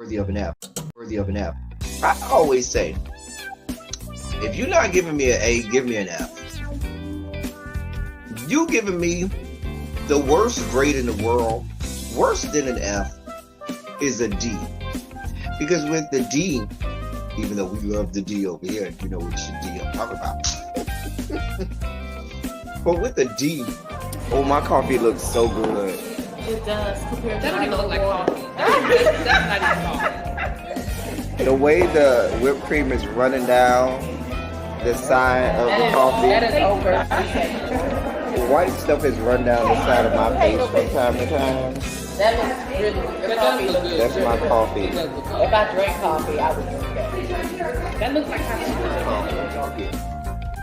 worthy of an F. Worthy of an F. I always say, if you're not giving me an A, give me an F. You giving me the worst grade in the world, worse than an F, is a D. Because with the D, even though we love the D over here, you know which D I'm talking about. But with the D, oh, my coffee looks so good. It does. Compared That to don't even look like coffee. That's not even coffee. The way the whipped cream is running down the side of the coffee, That is over. the white stuff is run down the side of my face from time to time. That looks really good. Your coffee looks good. That's my coffee. It does look good. If I drank coffee, I would drink that. That looks like coffee.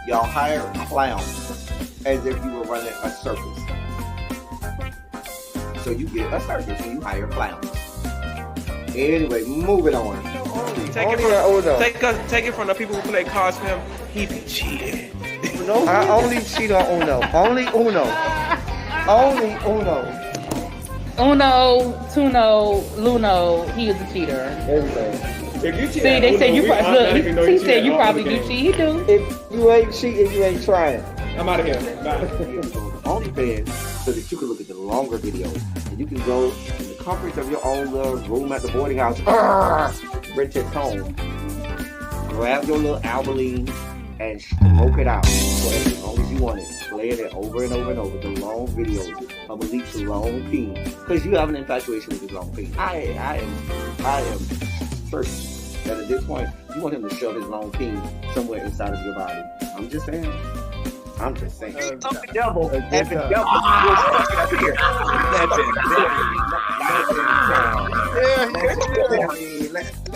Y'all hire clowns as if you were running a circus. So you get a circus and you hire clowns. Anyway, moving on. Take it from the people who play cards for him. He be cheating. I only cheat on Uno. Only Uno. Only Uno. Uno, Tuno, Luno, he is a cheater. Everything. If you cheat, See, they say you probably look. He said you probably do cheat. cheat. He do. If you ain't cheating, you ain't trying. I'm out of here. Bye. OnlyFans so that you can look at the longer videos. And you can go in the comforts of your own little room at the boarding house, rent it home, grab your little Albaline and smoke it out for as long as you want it. Playing it over and over and over. The long videos of Malik's long peen. Because you have an infatuation with his long peen. I am certain that at this point, you want him to shove his long peen somewhere inside of your body. I'm just saying. The devil and the devil was fucking up here.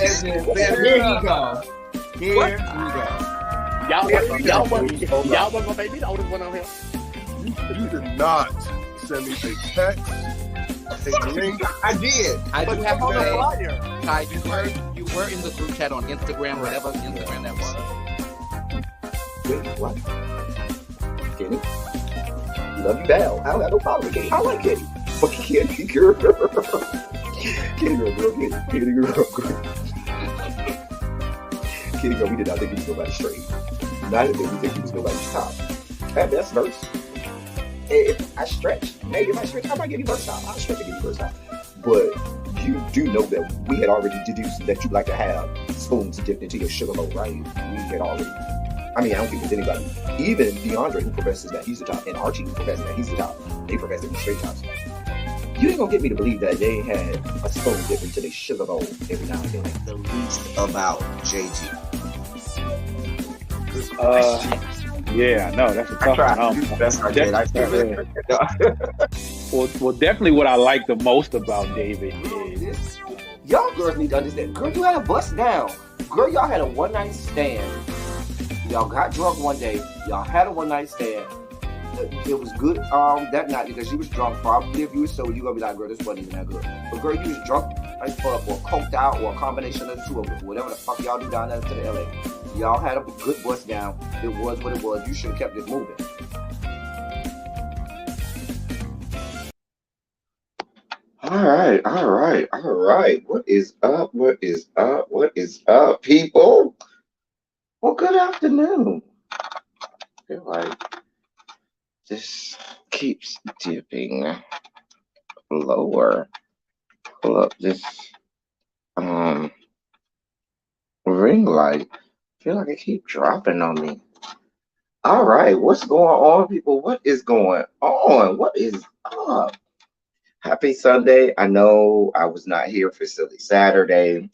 Here you go. Y'all wasn't gonna make me the oldest one on here. You did not send me a text, a link. I did. I do have to On the say, flyer. Kai, you were in the group chat on Instagram, whatever Instagram that was. Wait, what? Kenny? Love you down. I don't have no problem with Kenny. I like Kenny. But Kenny girl. Kenny girl. Kenny girl, we did not think he was nobody's straight. Neither did we think he was nobody's top. At best, verse. If I stretch, maybe if I stretch, I might give you verse top. I'll stretch and give you verse top. But you do know that we had already deduced that you like to have spoons dipped into your sugar bowl, right? We had already. I mean, I don't think there's anybody, even DeAndre, who professes that he's the top, and Archie, who professes that he's the top. They profess to be straight tops. You ain't gonna get me to believe that they had a spoon dipped into their sugar bowl every now and then. The least about JG. Yeah, no, that's a tough one. Well, definitely what I like the most about David is Y'all girls need to understand. Girl, you had a bust down. Girl, y'all had a one-night stand. Y'all got drunk one day. Y'all had a one-night stand. It was good that night because you was drunk. Probably if you was sober, you gonna be like, girl, this wasn't even that good. But girl, you was drunk or coked out or a combination of the two of them. Whatever the fuck y'all do down there to the LA. Y'all had a good bust down. It was what it was. You should have kept it moving. All right. What is up, people? Well, good afternoon. I feel like this keeps dipping lower. Pull up this ring light. I feel like it keeps dropping on me. All right, what's going on, people? What is going on? What is up? Happy Sunday. I know I was not here for Silly Saturday.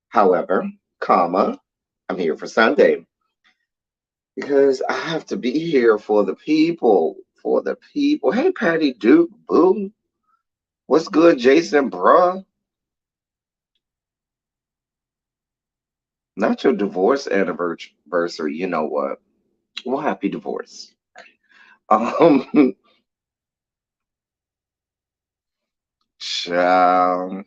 However, I'm here for Sunday because I have to be here for the people. Hey, Patty Duke, boo. What's good, Jason, bruh? Not your divorce anniversary. You know what? Well, happy divorce. Child.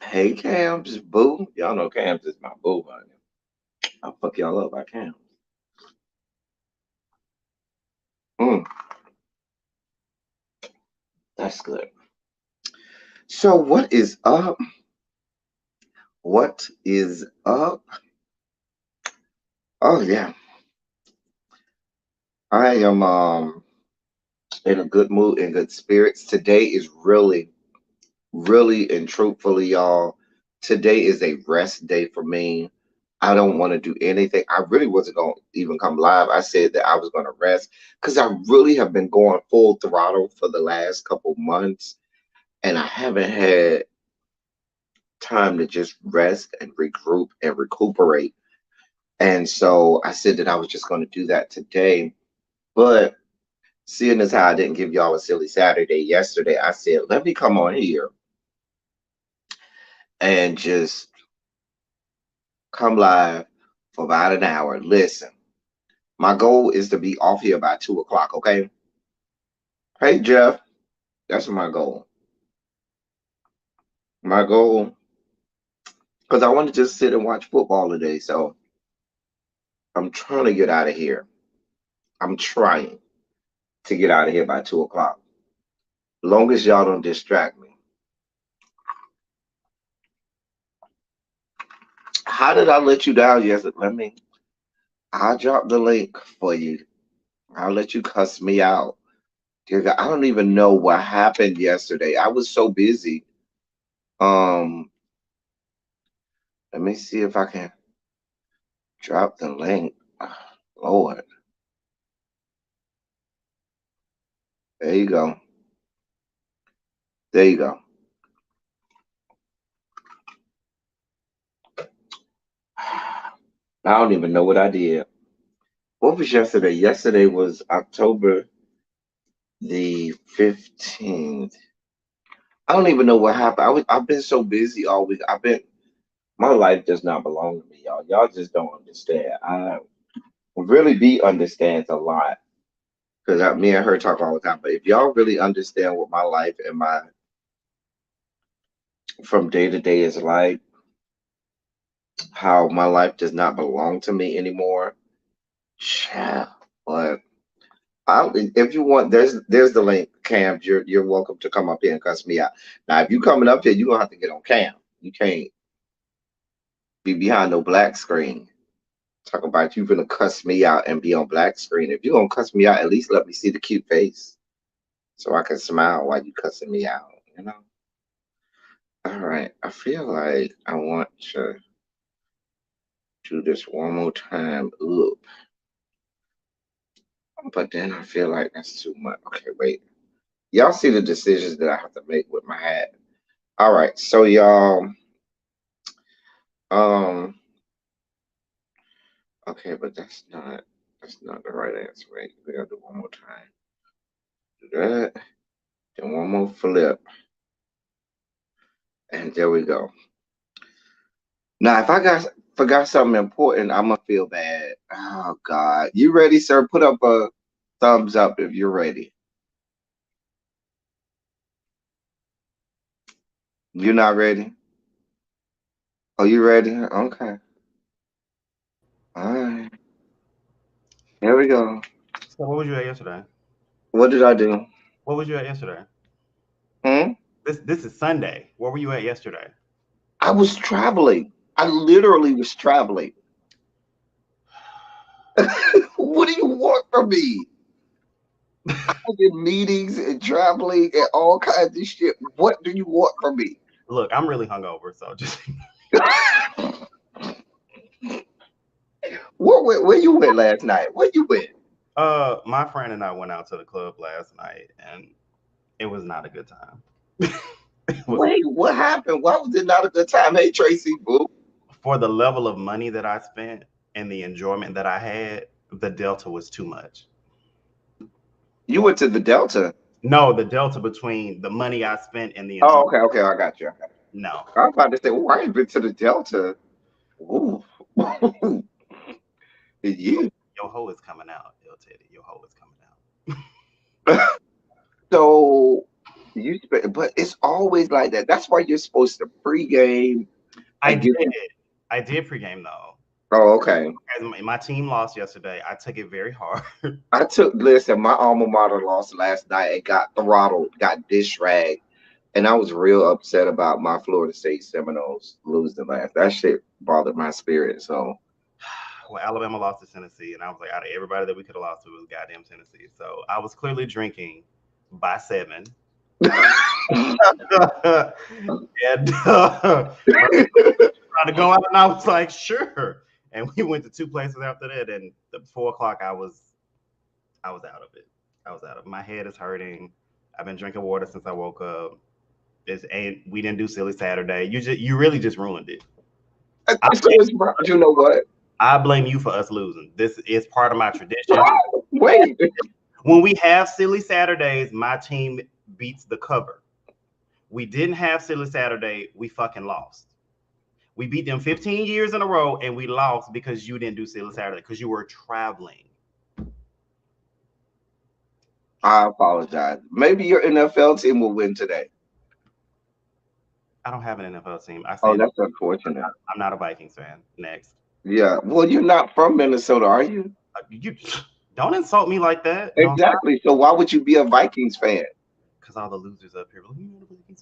Hey, Cams, boo. Y'all know Cams is my boo, honey. I'll fuck y'all up. I can. That's good. So what is up? What is up? Oh yeah, I am in a good mood and good spirits. Today is really and truthfully, y'all. Today is a rest day for me. I don't want to do anything. I really wasn't going to even come live. I said that I was going to rest because I really have been going full throttle for the last couple months, and I haven't had time to just rest and regroup and recuperate. And so I said that I was just going to do that today. But seeing as how I didn't give y'all a silly Saturday yesterday, I said, let me come on here and just come live for about an hour. Listen, my goal is to be off here by 2 o'clock, okay? Hey, Jeff, that's my goal. My goal, because I want to just sit and watch football today. So I'm trying to get out of here. I'm trying to get out of here by 2 o'clock. Long as y'all don't distract me. How did I let you down yesterday? I'll drop the link for you. I'll let you cuss me out. Dear God, I don't even know what happened yesterday. I was so busy. Um, Let me see if I can drop the link. Lord, there you go. There you go. I don't even know what I did. What was yesterday? Yesterday was October the 15th. I don't even know what happened. I've been so busy all week. My life does not belong to me, y'all. Y'all just don't understand. I really B understands a lot because me and her talk all the time. But if y'all really understand what my life and my from day to day is like, how my life does not belong to me anymore. Yeah, but if you want, there's the link, Cam. You're welcome to come up here and cuss me out. Now, if you coming up here, you're gonna have to get on Cam. You can't be behind no black screen. Talk about you gonna cuss me out and be on black screen. If you're gonna cuss me out, at least let me see the cute face so I can smile while you cussing me out, you know? All right. I feel like I want to do this one more time. Oop. But then I feel like that's too much. Okay, wait. Y'all see the decisions that I have to make with my hat. All right, so y'all, um, okay, but that's not the right answer. Wait, we gotta do one more time. Do that, then one more flip, and there we go. Now, if I forgot something important, I'm gonna feel bad. Oh God, you ready, sir? Put up a thumbs up if you're ready. You're not ready? Are you ready? Okay. All right. Here we go. So what was you at yesterday? What did I do? What was you at yesterday? Hmm? This is Sunday. Where were you at yesterday? I was traveling. I literally was traveling. What do you want from me? I was in meetings and traveling and all kinds of shit. What do you want from me? Look, I'm really hungover, so just Where you went last night? Where you went? my friend and I went out to the club last night and it was not a good time. Wait, what happened? Why was it not a good time? Hey Tracy, boo. For the level of money that I spent and the enjoyment that I had, the delta was too much. You went to the Delta. No, the delta between the money I spent and the Oh, enjoyment. okay, I got you. No. I was about to say, well, I ain't been to the Delta. Ooh. You. Your hoe is coming out, L Teddy. Your hoe is coming out. So but it's always like that. That's why you're supposed to pregame. I did pregame though. Oh, okay. As my team lost yesterday, I took it very hard. Listen, my alma mater lost last night and got throttled, got dish ragged. And I was real upset about my Florida State Seminoles losing last. That shit bothered my spirit. So Well, Alabama lost to Tennessee, and I was like, out of everybody that we could have lost to, it was goddamn Tennessee. So I was clearly drinking by 7. And trying to go out, and I was like, sure. And we went to 2 places after that, and at 4 o'clock, I was out of it. I was out of it. My head is hurting. I've been drinking water since I woke up. We didn't do silly Saturday. You really just ruined it. You know what? I blame you for us losing. This is part of my tradition. Wait. When we have silly Saturdays, my team beats the cover. We didn't have silly Saturday. We fucking lost. We beat them 15 years in a row, and we lost because you didn't do silly Saturday because you were traveling. I apologize. Maybe your NFL team will win today. I don't have an NFL team. Oh, that's unfortunate. I'm not a Vikings fan. Next. Yeah. Well, you're not from Minnesota, are you? You don't insult me like that. Exactly. So why would you be a Vikings fan? Because all the losers up here.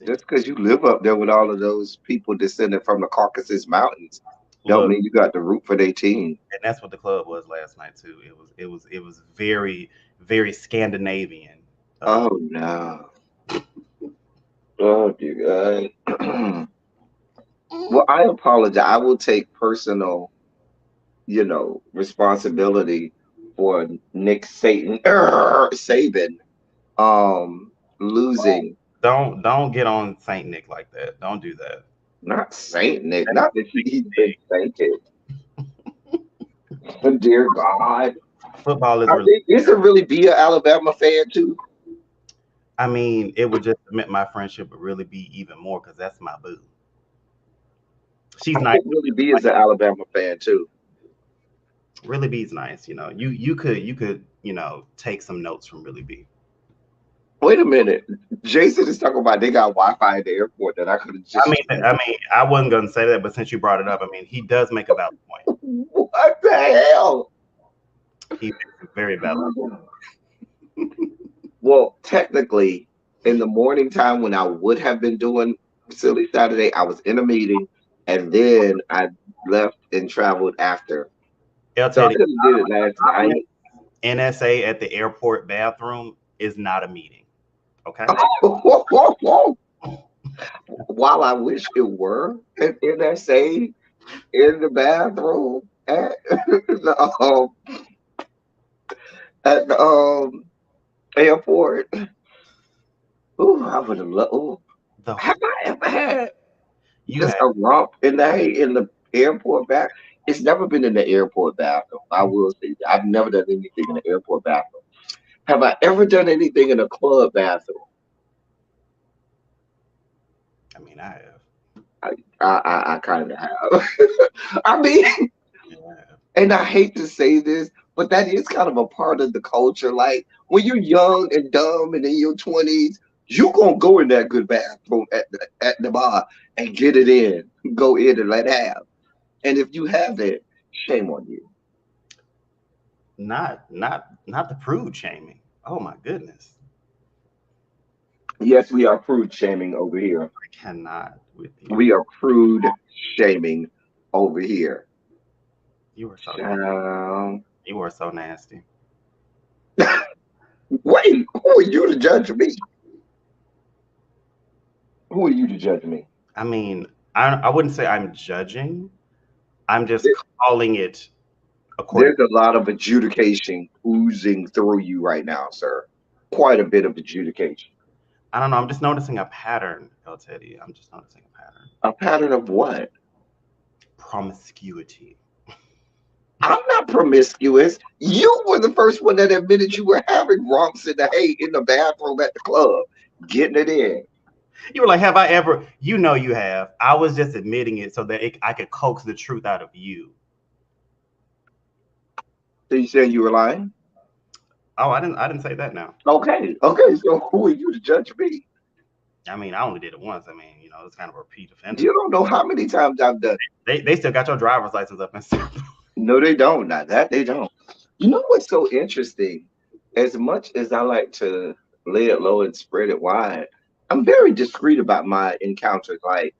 Just because you live up there with all of those people descended from the Caucasus Mountains, don't mean you got to root for their team. And that's what the club was last night too. It was very, very Scandinavian. Oh no. Oh dear God. Well, I apologize. I will take personal, responsibility for Nick Saban losing. Don't get on Saint Nick like that. Don't do that. Not Saint Nick. Not that he's been sainted. Dear God. Football is Is it really be an Alabama fan too? I mean, it would just meant my friendship would really be even more because that's my boo. She's nice. Really B is an Alabama fan too. Really B's nice. You could take some notes from Really B. Wait a minute. Jason is talking about they got Wi-Fi at the airport that I could have just. I mean, I wasn't gonna say that, but since you brought it up, I mean, he does make a valid point. What the hell? He makes a very valid point. Well, technically, in the morning time when I would have been doing Silly Saturday, I was in a meeting, and then I left and traveled after. I'll So tell I could have did it last night. NSA at the airport bathroom is not a meeting. Okay. While I wish it were an NSA in the bathroom at the airport. Ooh, I would have loved. Have I ever had a romp in the airport bathroom? It's never been in the airport bathroom. I will say that. I've never done anything in the airport bathroom. Have I ever done anything in a club bathroom? I mean, I have. I kind of have. I mean, and I hate to say this, but that is kind of a part of the culture. Like when you're young and dumb and in your 20s, you gonna go in that good bathroom at the bar and get it in, go in and let have. And if you haven't, shame on you. Not the prude shaming. Oh my goodness. Yes, we are prude shaming over here. I cannot with you. We are prude shaming over here. You are so you are so nasty. Wait, who are you to judge me? Who are you to judge me? I mean, I wouldn't say I'm judging. I'm just calling it according. There's a lot of adjudication oozing through you right now, sir. Quite a bit of adjudication. I don't know. I'm just noticing a pattern, El Teddy. I'm just noticing a pattern. A pattern of what? Promiscuity. I'm not promiscuous. You were the first one that admitted you were having romps in the bathroom at the club, getting it in. You were like, have I ever? You know you have. I was just admitting it so that I could coax the truth out of you. So you saying you were lying? Oh, I didn't say that now. Okay. So who are you to judge me? I mean, I only did it once. I mean, it's kind of a repeat offender. You don't know how many times I've done it. They still got your driver's license up and stuff. No, they don't. Not that they don't. You know what's so interesting? As much as I like to lay it low and spread it wide, I'm very discreet about my encounters. Like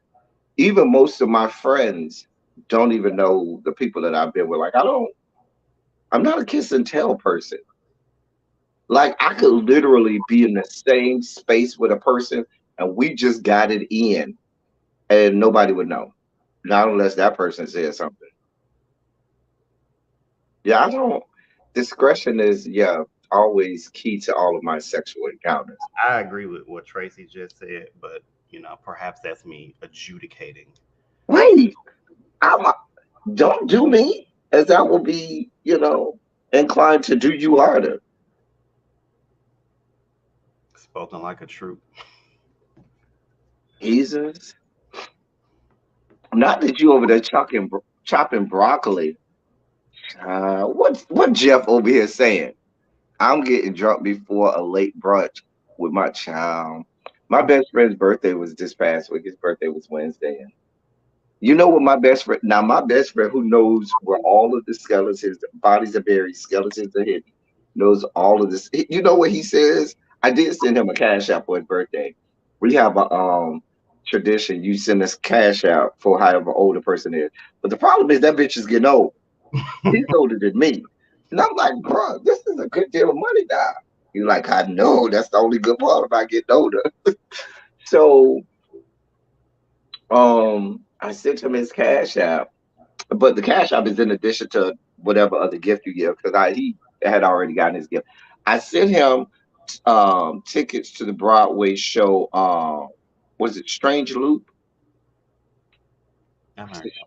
even most of my friends don't even know the people that I've been with. Like I'm not a kiss and tell person. Like I could literally be in the same space with a person and we just got it in and nobody would know. Not unless that person says something. Yeah, I don't discretion is always key to all of my sexual encounters. I agree with what Tracy just said, but perhaps that's me adjudicating. Wait, I'm don't do me as I will be, inclined to do you harder. Spoken like a true. Jesus. Not that you over there chopping broccoli. What Jeff over here saying? I'm getting drunk before a late brunch with my child. My best friend's birthday was this past week. His birthday was Wednesday. And you know what my best friend now my best friend who knows where all of the skeletons, bodies are buried, skeletons are hidden, knows all of this. You know what he says? I did send him a cash out for his birthday. We have a tradition. You send us cash out for however old the person is. But the problem is that bitch is getting old. He's older than me. And I'm like, bro, this is a good deal of money now. He's like, I know that's the only good part about getting older. So I sent him his cash app, but the cash app is in addition to whatever other gift you give because he had already gotten his gift. I sent him tickets to the Broadway show. Was it Strange Loop?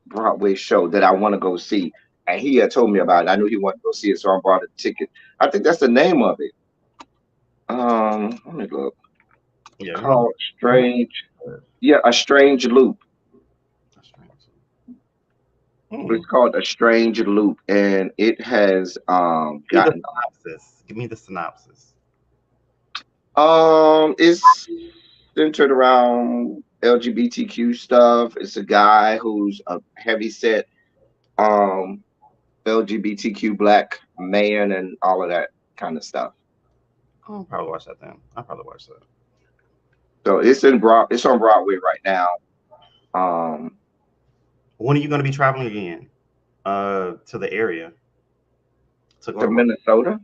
Broadway show that I want to go see, and he had told me about it. I knew he wanted to go see it, so I bought a ticket. I think that's the name of it. Let me look. Yeah, Called Strange. Yeah, a Strange Loop. It's called a Strange Loop, and it has gotten. Give me the synopsis. It's centered around LGBTQ stuff. It's a guy who's a heavy set um LGBTQ black man and all of that kind of stuff. I'll probably watch that then. I'll probably watch that. So it's on Broadway right now. Um When are you going to be traveling again? To the area? to Minnesota?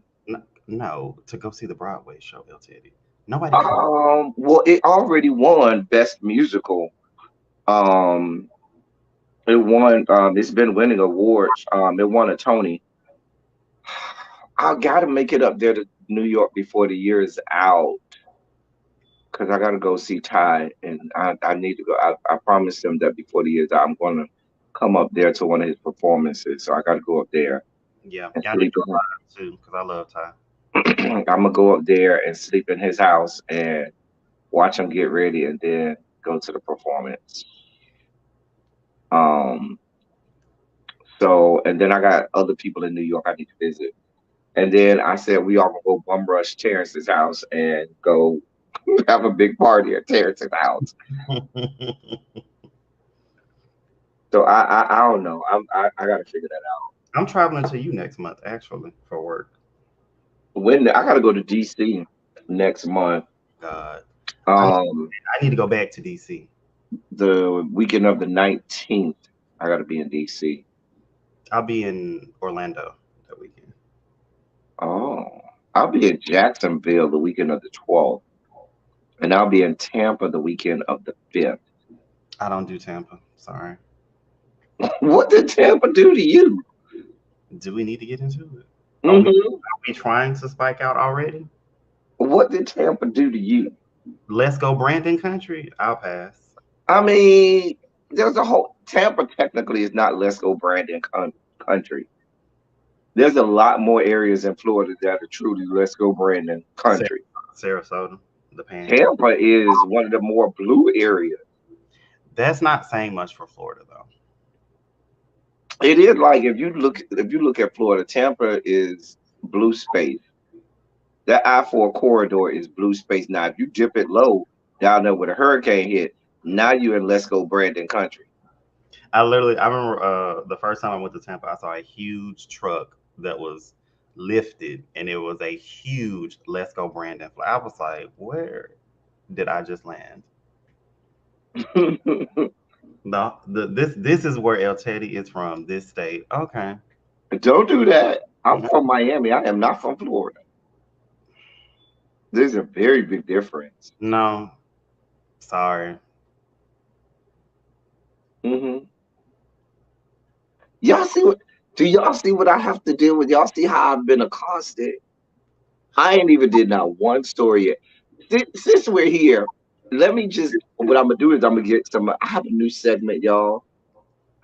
No, to go see the Broadway show, El Teddy. Nobody. Well, it already won Best Musical. Um, it won. It's been winning awards. It won a Tony. I gotta make it up there to New York before the year is out because I gotta go see Ty, and I need to go. I promised him that before the year's out, I'm gonna come up there to one of his performances. So I gotta go up there. Yeah, and I need to go live too because I love Ty. I'm gonna go up there and sleep in his house and watch him get ready, and then go to the performance. Um, so and then I got other people in New York I need to visit. And then I said we all gonna go bum rush Terrence's house and go have a big party at Terrence's house. So I don't know. I gotta figure that out. I'm traveling to you next month actually for work. When I gotta go to DC next month. God. I Um, need to go back to DC. the weekend of the 19th, I gotta be in DC. I'll be in Orlando that weekend. Oh, I'll be in Jacksonville the weekend of the 12th, and I'll be in Tampa the weekend of the 5th. I don't do Tampa. Sorry. What did Tampa do to you? Do we need to get into it? Mm-hmm. Are we trying to spike out already? What did Tampa do to you? Let's go Brandon country. I'll pass. I mean, there's a whole Tampa technically is not Let's Go Brandon country. There's a lot more areas in Florida that are truly Let's Go Brandon country. Sarasota, the Panhandle. Tampa is one of the more blue areas. That's not saying much for Florida though. It is like if you look at Florida, Tampa is blue space. That I-4 corridor is blue space. Now, if you dip it low down there where the hurricane hit, now you're in Let's Go Brandon country. I remember the first time I went to Tampa, I saw a huge truck that was lifted, and it was a huge Let's Go Brandon flag. I was like, where did I just land? No, this is where El Teddy is from. This state. Okay. Don't do that. I'm from Miami. I am not from Florida. There's a very big difference. No, sorry. Hmm. Y'all see what? Do y'all see what I have to deal with? Y'all see how I've been accosted? I ain't even did not one story yet. Since we're here, let me just. What I'm gonna do is I'm gonna get some. I have a new segment, y'all.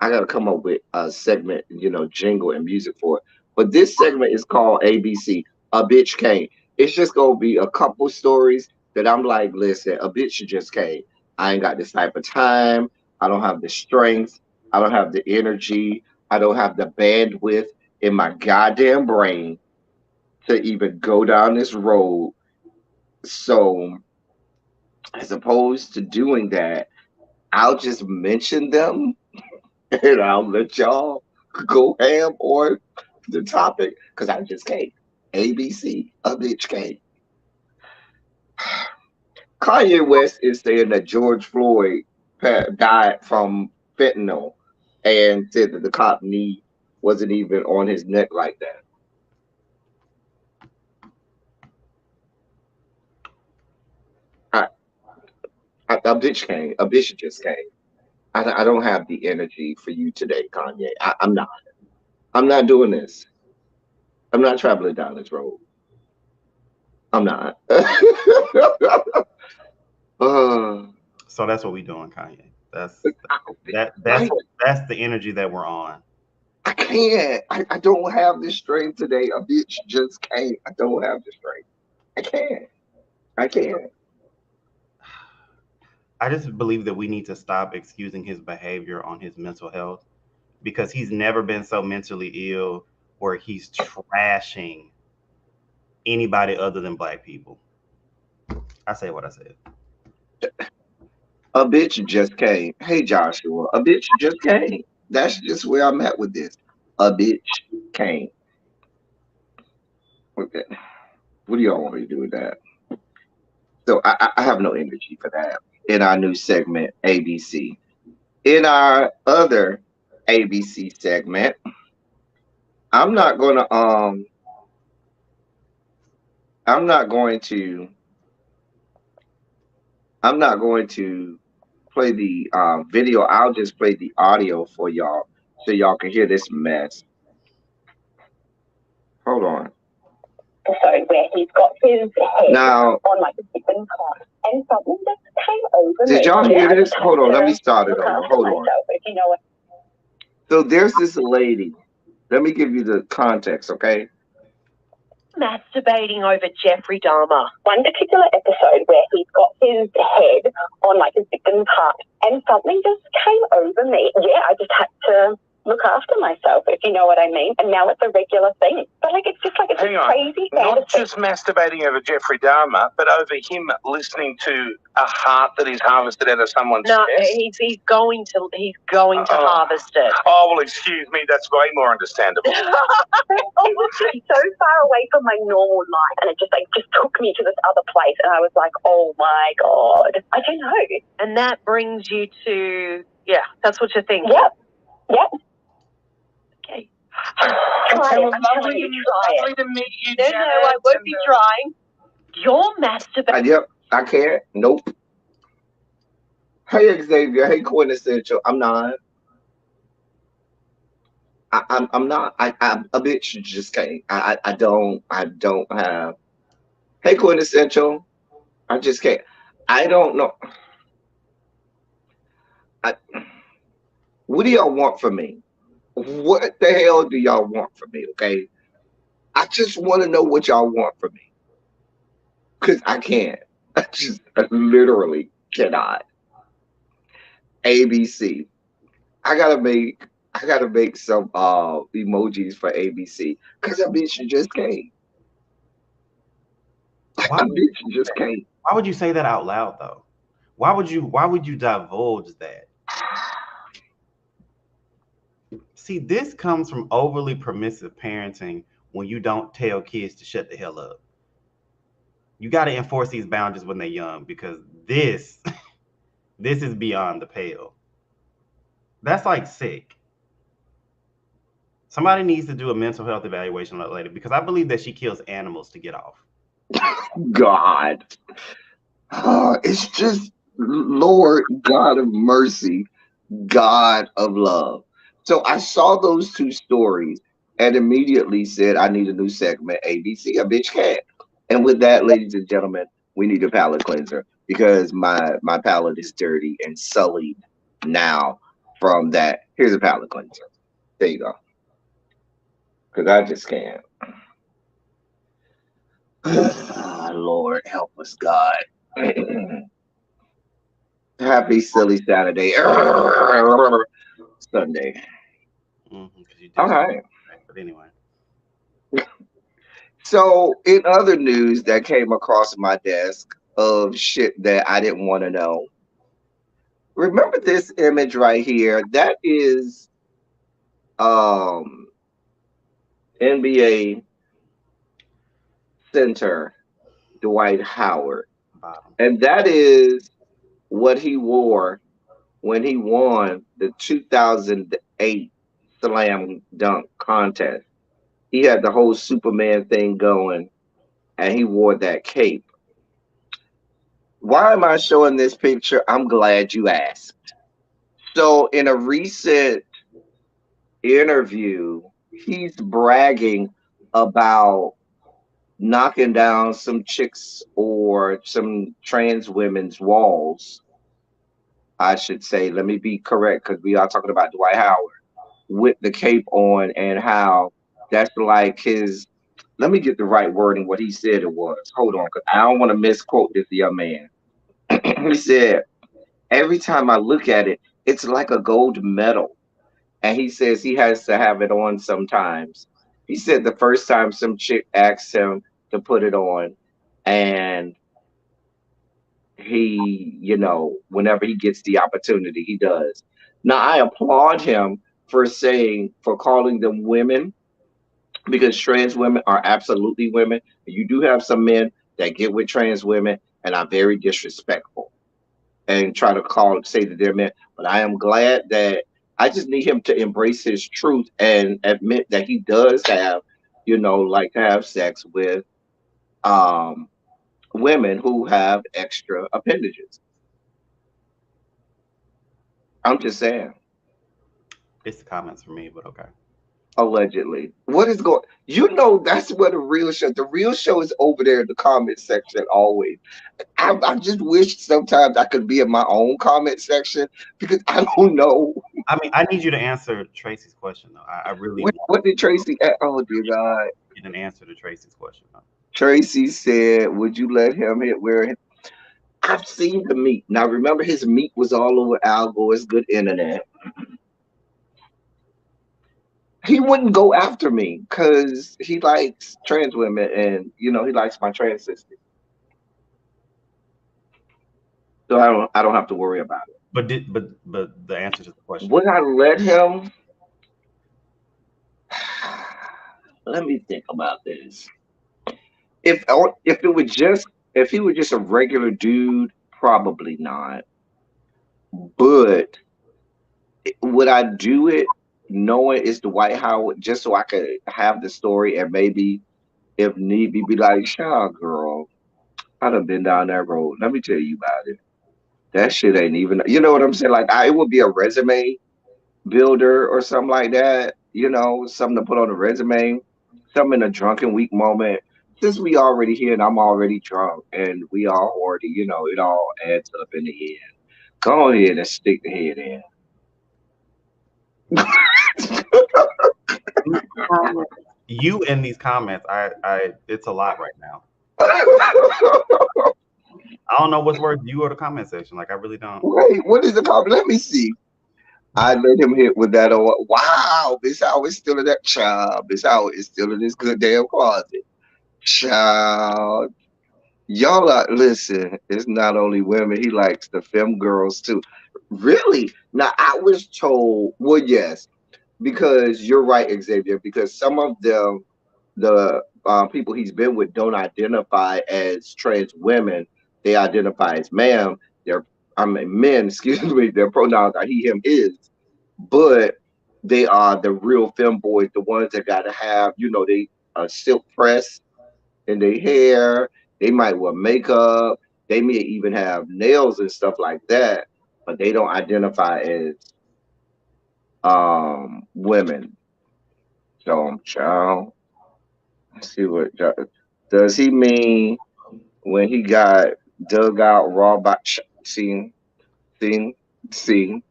I gotta come up with a segment, jingle and music for it. But this segment is called ABC. A bitch came. It's just gonna be a couple stories that I'm like, listen, a bitch just came. I ain't got this type of time. I don't have the strength. I don't have the energy. I don't have the bandwidth in my goddamn brain to even go down this road. So, as opposed to doing that, I'll just mention them and I'll let y'all go ham on the topic because I just can't. ABC, a bitch can't. Kanye West is saying that George Floyd died from fentanyl and said that the cop knee wasn't even on his neck like that. I, a bitch can't. A bitch just can't. I don't have the energy for you today, Kanye. I'm not. I'm not doing this. I'm not traveling down this road. I'm not. uh, So that's what we doing, Kanye. That's that right. that's the energy that we're on. I can't. I don't have the strength today. A bitch just can't. I don't have the strength. I can't. I can't. I just believe that we need to stop excusing his behavior on his mental health because he's never been so mentally ill where he's trashing anybody other than black people. I say what I said. A bitch just came. Hey Joshua, a bitch just came. That's just where I'm at with this. A bitch came. Okay. What do y'all want me to do with that? So I have no energy for that. In our new segment, ABC. In our other ABC segment, I'm not gonna I'm not going to I'm not going to play the video. I'll just play the audio for y'all so y'all can hear this mess. Hold on. Episode where he's got his head now on like a different class and something just came over. Did y'all hear this? Hold on, let me start it over. Hold on. If you know what. So there's this lady. Let me give you the context, okay? Masturbating over Jeffrey Dahmer. One particular episode where he's got his head on like a victim part and something just came over me. Yeah, I just had to look after myself, if you know what I mean. And now it's a regular thing. But like, it's just like, it's a crazy fantasy. Not just masturbating over Jeffrey Dahmer, but over him listening to a heart that is harvested out of someone's chest. No, he's going to harvest it. Oh, well, excuse me, that's way more understandable. It was just so far away from my normal life, and it just took me to this other place, and I was like, oh my God. I don't know. And that brings you to, yeah, that's what you're thinking. Yep. Okay. Try it. I'm telling you, try it. Lovely to meet you, Janet. No, I won't be trying. You're masturbating. Yep, I can't. Nope. Hey, Xavier. Hey, Quintessential. I'm not. I'm not. I'm a bitch. Just can't. I don't have. Hey, Quintessential. I just can't. I don't know. What do y'all want from me? What the hell do y'all want from me? Okay. I just want to know what y'all want from me. Because I can't. I literally cannot. ABC. I gotta make some emojis for ABC. Because that bitch just can't. That bitch just can't. Why would you say that out loud though? Why would you divulge that? See, this comes from overly permissive parenting when you don't tell kids to shut the hell up. you got to enforce these boundaries when they're young, because this is beyond the pale. That's like sick. Somebody needs to do a mental health evaluation on that lady, because I believe that she kills animals to get off. God. It's just, Lord God of mercy, God of love. So I saw those two stories and immediately said, I need a new segment, ABC, a bitch can't. And with that, ladies and gentlemen, we need a palate cleanser because my palate is dirty and sullied now from that. Here's a palate cleanser. There you go. Because I just can't. Lord, help us, God. Happy silly Saturday. Sunday. You All right. But anyway. So, in other news that came across my desk of shit that I didn't want to know, remember this image right here? That is NBA center Dwight Howard. And that is what he wore when he won the 2008 Slam Dunk contest. He had the whole Superman thing going, and he wore that cape. Why am I showing this picture? I'm glad you asked. So, in a recent interview, he's bragging about knocking down some chicks or some trans women's walls. I should say, let me be correct, because we are talking about Dwight Howard with the cape on, and how that's like his, let me get the right wording, what he said it was. Hold on, because I don't want to misquote this young man. He said, every time I look at it, it's like a gold medal. And he says he has to have it on sometimes. He said the first time some chick asked him to put it on, and he, whenever he gets the opportunity, he does. Now, I applaud him for calling them women, because trans women are absolutely women. You do have some men that get with trans women and are very disrespectful and try to say that they're men. But I am glad that I just need him to embrace his truth and admit that he does have, like to have sex with women who have extra appendages. I'm just saying. It's the comments for me, but okay. Allegedly. What is going, that's where the real show is over there in the comment section always. I just wish sometimes I could be in my own comment section, because I don't know. I mean, I need you to answer Tracy's question, though. I really what did Tracy, oh dear God. Get an answer to Tracy's question, though. Tracy said, would you let him hit where I've seen the meat. Now remember, his meat was all over Al Gore's good internet. He wouldn't go after me because he likes trans women, and he likes my trans sister. So I don't have to worry about it. But the answer to the question. Would I let him? Let me think about this. If he was just a regular dude, probably not. But would I do it knowing it's Dwight Howard, just so I could have the story and maybe, if need be like, "Child, girl, I done been down that road. Let me tell you about it. That shit ain't even," you know what I'm saying? Like, it would be a resume builder or something like that. Something to put on a resume. Something in a drunken week moment. Since we already here and I'm already drunk and we all already, it all adds up in the end. Go ahead and stick the head in. You in these comments, it's a lot right now. I don't know what's worse, you or the comment section. Like, I really don't. Wait, what is the comment? Let me see. I let him hit with that. Wow, Miss Howard is still in that child. Miss Howard is still in this good damn closet. Child. Y'all listen, it's not only women, he likes the femme girls too. Really? Now, I was told, well, yes, because you're right, Xavier, because some of them the people he's been with don't identify as trans women. They identify as ma'am. They're I mean men. Excuse me. Their pronouns are he, him, his. But they are the real femboys, the ones that got to have they silk press in their hair. They might wear makeup. They may even have nails and stuff like that, but they don't identify as women. So, child, let's see what does he mean when he got dug out raw by see see see.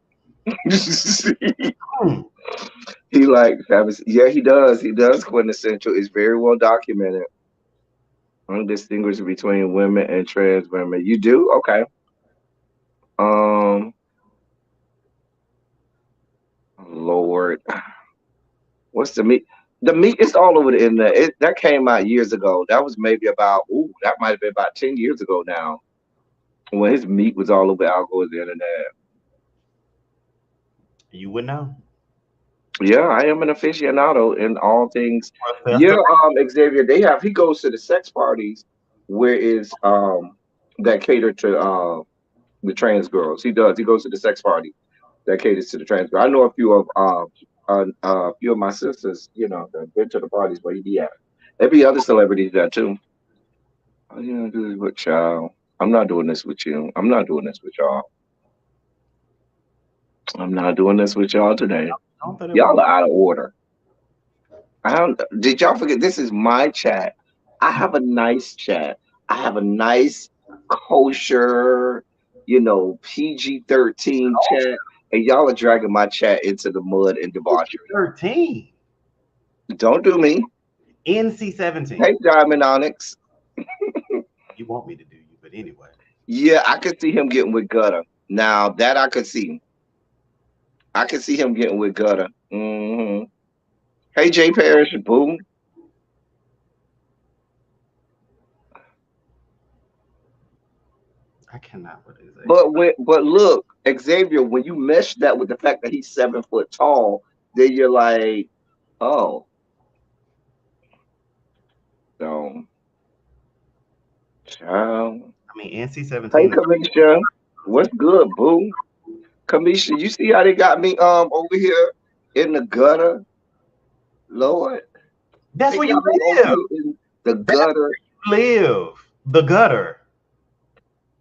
Hmm. He like Travis. Yeah, he does. He does quintessential. It's very well documented. Undistinguish between women and trans women. You do? Okay. Um, Lord, what's the meat? The meat is all over the internet. That came out years ago. That was maybe about, that might have been about 10 years ago now. When his meat was all over the internet. You would know. Yeah, I am an aficionado in all things. Well, Yeah, Festa, Xavier, he goes to the sex parties where is that cater to the trans girls. He does. He goes to the sex party that caters to the trans girl. I know a few of my sisters, that have been to the parties where he be at. There be other celebrities there too. Oh, do this with child. I'm not doing this with you. I'm not doing this with y'all. I'm not doing this with y'all today. don't that it Y'all was are out of order. I don't, did y'all forget this is my chat? I have a nice chat. I have a nice kosher, PG-13 chat, and y'all are dragging my chat into the mud and debauchery. 13, Don't do me. NC 17. Hey, Diamond Onyx. You want me to do you, but anyway. Yeah, I could see him getting with Gutter. Now that I could see. I could see him getting with Gutter. Hey, Jay Parrish, boo. I cannot with Xavier. But look, Xavier, when you mesh that with the fact that he's 7 foot tall, then you're like, oh, so child. I mean, NC Hey, 17. Kamisha, what's good, boo? Kamisha, you see how they got me over here in the gutter, Lord? That's They where you got me over live. here in the That's gutter. where you live. The gutter.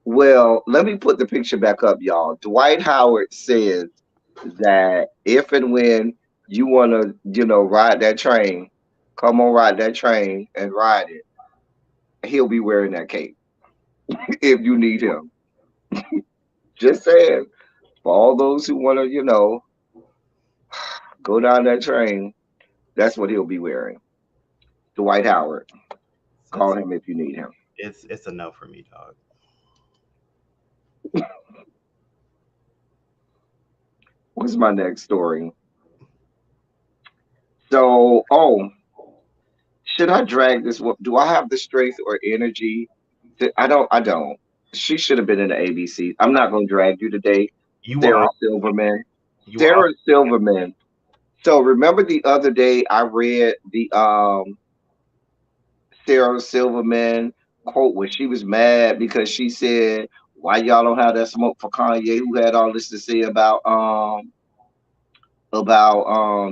Well, let me put the picture back up, y'all. Dwight Howard says that if and when you want to, ride that train, come on, ride that train and ride it. He'll be wearing that cape if you need him. Just saying, for all those who want to, go down that train, that's what he'll be wearing. Dwight Howard. Call It's him if you need him. it's a no for me, dog. What's my next story? So, should I drag this one? Do I have the strength or energy? I don't. I don't. She should have been in the ABC. I'm not going to drag you today, You were Sarah all Silverman. you were all Sarah Silverman. So remember the other day I read the Sarah Silverman quote where she was mad because she said, "Why y'all don't have that smoke for Kanye, who had all this to say about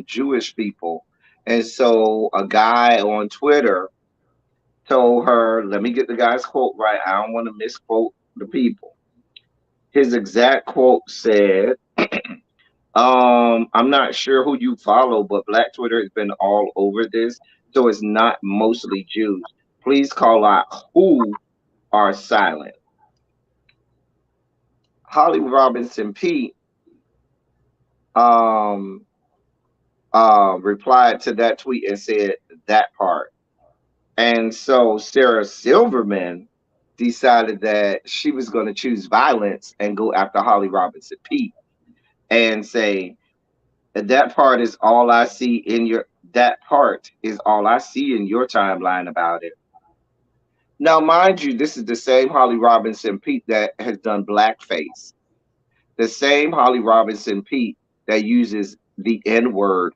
Jewish people?" And so a guy on Twitter told her, let me get the guy's quote right. I don't want to misquote the people. His exact quote said, I'm not sure who you follow, but Black Twitter has been all over this. So it's not mostly Jews. Please call out who are silent. Holly Robinson Pete um replied to that tweet and said that part. And so Sarah Silverman decided that she was going to choose violence and go after Holly Robinson Pete and say that part is all I see in your that part is all I see in your timeline about it. Now, mind you, this is the same Holly Robinson Pete that has done blackface, the same Holly Robinson Pete that uses the N word,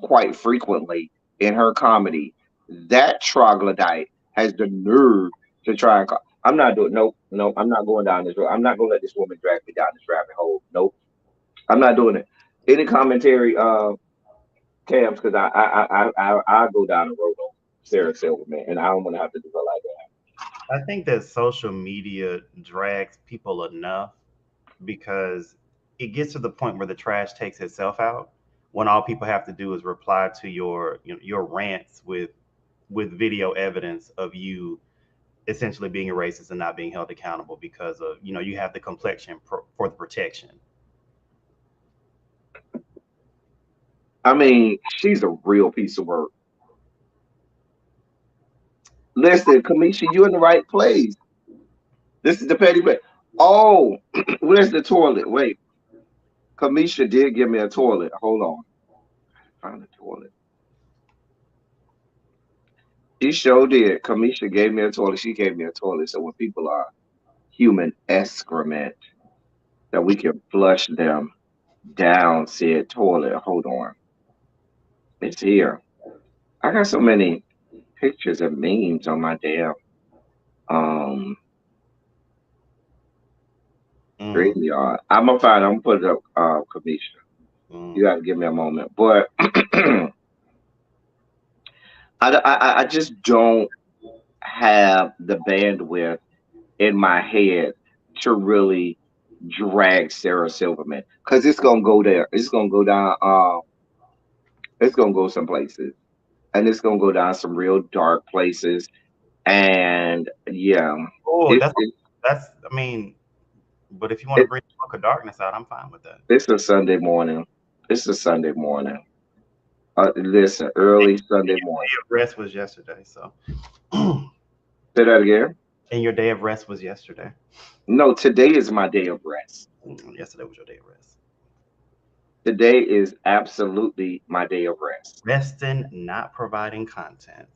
quite frequently in her comedy. That troglodyte has the nerve to try and. I'm not doing. Nope, nope. I'm not going down this road. I'm not going to let this woman drag me down this rabbit hole. Nope. I'm not doing it. Any commentary, Cams, because I go down the road on Sarah Silverman, and I don't want to have to do her like that. I think that social media drags people enough because it gets to the point where the trash takes itself out when all people have to do is reply to your rants with video evidence of you essentially being a racist and not being held accountable because of you have the complexion for the protection. I mean, she's a real piece of work. Listen, Kamisha, you in the right place. This is the petty bit. Oh, where's the toilet? Wait, Kamisha did give me a toilet. Hold on, find the toilet. She sure did. Kamisha gave me a toilet. She gave me a toilet. So when people are human excrement, that we can flush them down said toilet. Hold on, it's here. I got so many pictures and memes on my damn um Mm, StreamYard. I'm gonna find. I'm gonna put it up, Kamisha. You mm. gotta give me a moment, but I just don't have the bandwidth in my head to really drag Sarah Silverman because it's gonna go there. It's gonna go down. It's gonna go some places, and it's gonna go down some real dark places. And yeah, Oh, it's that's it's that's. I mean, but if you want to it, bring the book of darkness out, I'm fine with that. it's a Sunday morning. It's a Sunday morning. Listen, early Sunday morning. Your rest was yesterday, so. Say that again. And your day of rest was yesterday. No, today is my day of rest. Yesterday was your day of rest. Today is absolutely my day of rest. Resting, not providing content.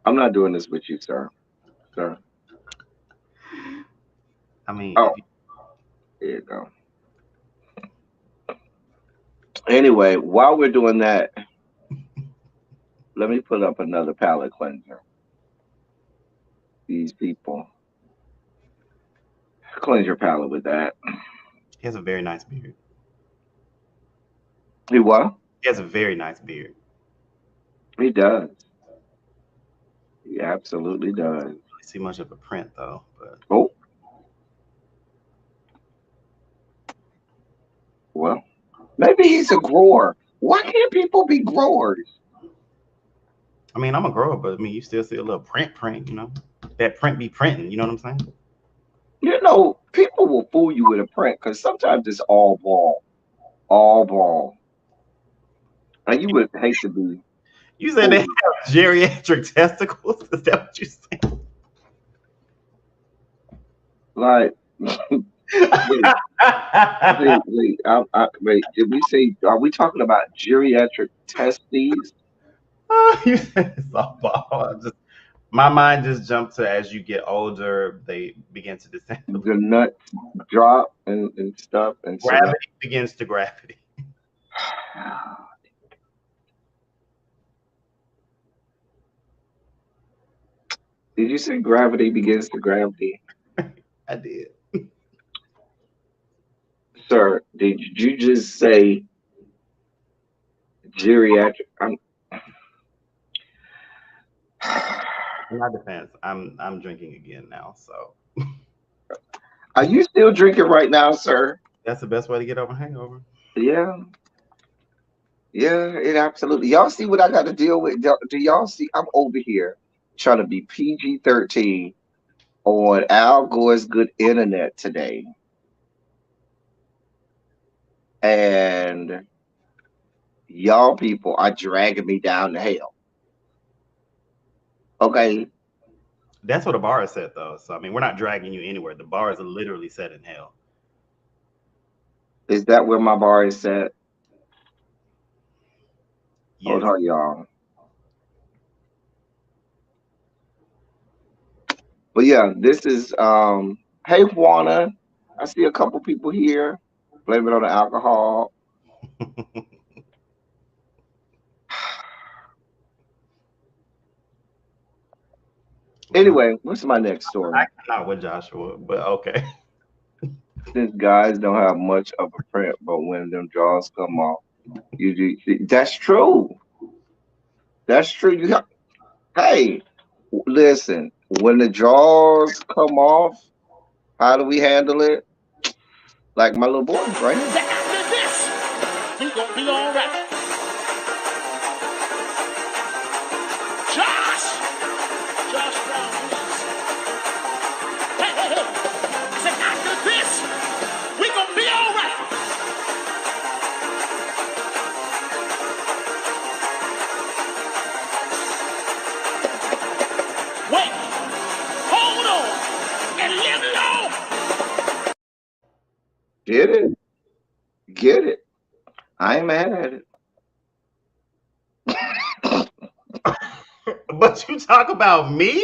I'm not doing this with you, sir. Sir. I mean, Oh, there you go. Anyway, while we're doing that, let me put up another palate cleanser. These people. Cleanse your palate with that. he has a very nice beard. He what? He has a very nice beard. He does. He absolutely does. I don't really see much of a print though, but Oh, well, maybe he's a grower. Why can't people be growers? I mean, I'm a grower, but I mean, you still see a little print, That print be printing, you know what I'm saying? You know, people will fool you with a print because sometimes it's all ball. All ball. And you would hate to be You said they fooled. have geriatric testicles. Is that what you said? Like, wait, wait. Did we say, are we talking about geriatric testes? You said softball. My mind just jumped to as you get older, they begin to descend. The nuts drop and stuff. And so Gravity begins to gravity. did you say gravity begins to gravity? I did. Sir, did you just say geriatric? In my defense, I'm drinking again now, so Are you still drinking right now, sir? that's the best way to get over a hangover. Yeah. Yeah, it absolutely. Y'all see what I got to deal with? Do y'all see? I'm over here trying to be PG-13 on Al Gore's Good Internet today. And y'all people are dragging me down to hell. Okay. That's what a bar is set, though. So I mean, we're not dragging you anywhere. The bar is literally set in hell. Is that where my bar is set? Hold Yes. on, y'all. But yeah, this is hey Juana. I see a couple people here. Blame it on the alcohol. Anyway, what's my next story? I cannot with Joshua, but okay. Since guys don't have much of a print, but when them jaws come off, you do. That's true. That's true. You have. Hey, listen. When the jaws come off, how do we handle it? Like my little boy right here. After this, we gonna be all right. Josh Brown. Hey. Say after this, we gonna be all right. Wait, hold on, and live low. Get it? Get it? I ain't mad at it. But you talk about me?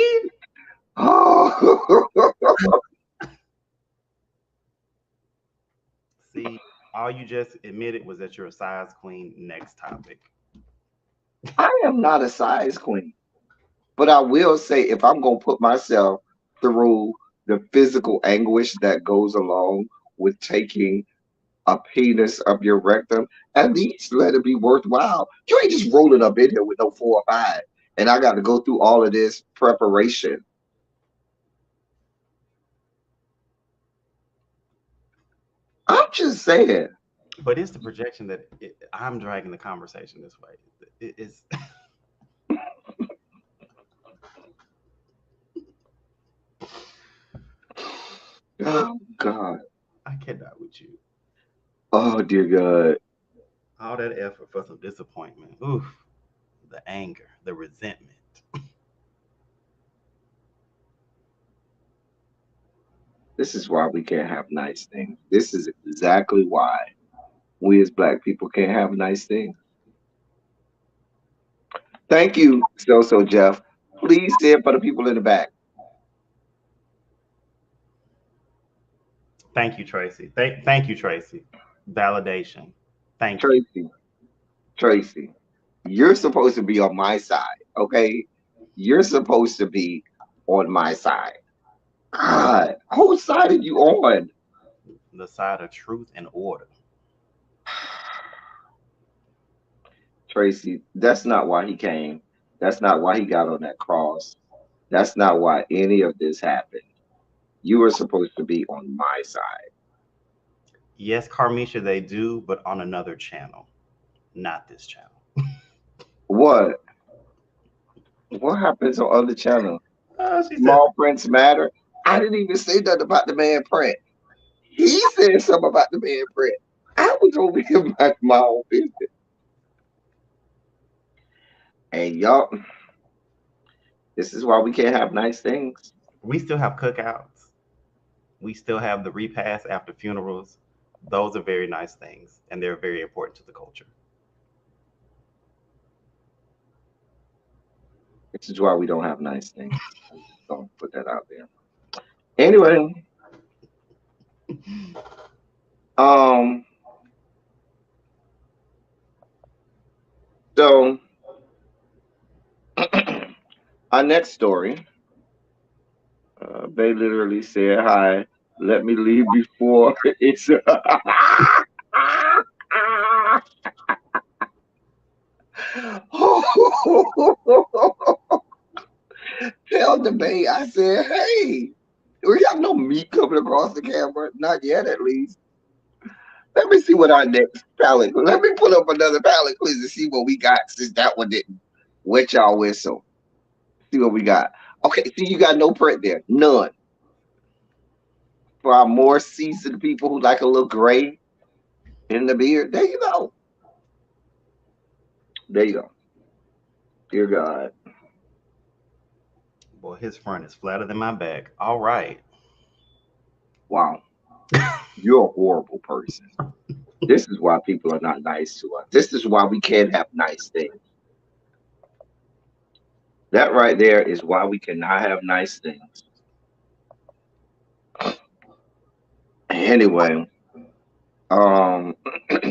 Oh. See, all you just admitted was that you're a size queen. Next topic. I am not a size queen, but I will say if I'm gonna put myself through the physical anguish that goes along with taking a penis up your rectum, at least let it be worthwhile. You ain't just rolling up in here with no 4 or 5, and I got to go through all of this preparation. I'm just saying. But it's the projection that I'm dragging the conversation this way. It's Oh God. I cannot with you. Oh dear God. All that effort for some disappointment. Oof. The anger, the resentment. This is why we can't have nice things. This is exactly why we as black people can't have nice things. Thank you, so Jeff. Please say it for the people in the back. Thank you, Tracy. Thank you, Tracy. Validation. Thank you. Tracy, you're supposed to be on my side, okay? You're supposed to be on my side. God, whose side are you on? The side of truth and order. Tracy, that's not why he came. That's not why he got on that cross. That's not why any of this happened. You were supposed to be on my side. Yes, Carmisha, they do, but on another channel, not this channel. What? What happens on other channels? She said, Small prints matter. I didn't even say nothing about the man print. He said something about the man print. I was over here minding my own business. And y'all, this is why we can't have nice things. we still have cookouts. We still have the repast after funerals. Those are very nice things, and they're very important to the culture. This is why we don't have nice things. Don't put that out there. Anyway, so our next story, they literally said, "Hi, let me leave before it's." Tell the Bay, I said, "Hey, we have no meat coming across the camera, not yet, at least." Let me see what our next palette. Let me pull up another palette, please, and see what we got since that one didn't wet y'all whistle. See what we got. Okay, see, you got no print there, none. For our more seasoned people who like a little gray in the beard, there you go. There you go. Dear God. Boy, his front is flatter than my back. All right. Wow. You're a horrible person. This is why people are not nice to us. This is why we can't have nice things. That right there is why we cannot have nice things. Anyway,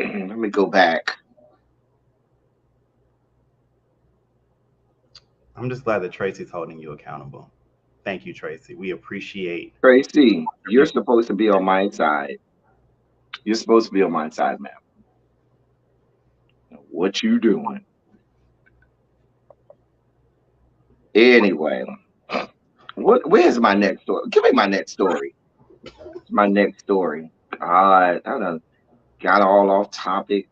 Let me go back. I'm just glad that Tracy's holding you accountable. Thank you, Tracy. We appreciate Tracy, you're everything. supposed to be on my side. You're supposed to be on my side, ma'am. What you doing? Anyway, where's my next story? Give me my next story. My next story. God, I done got all off topic.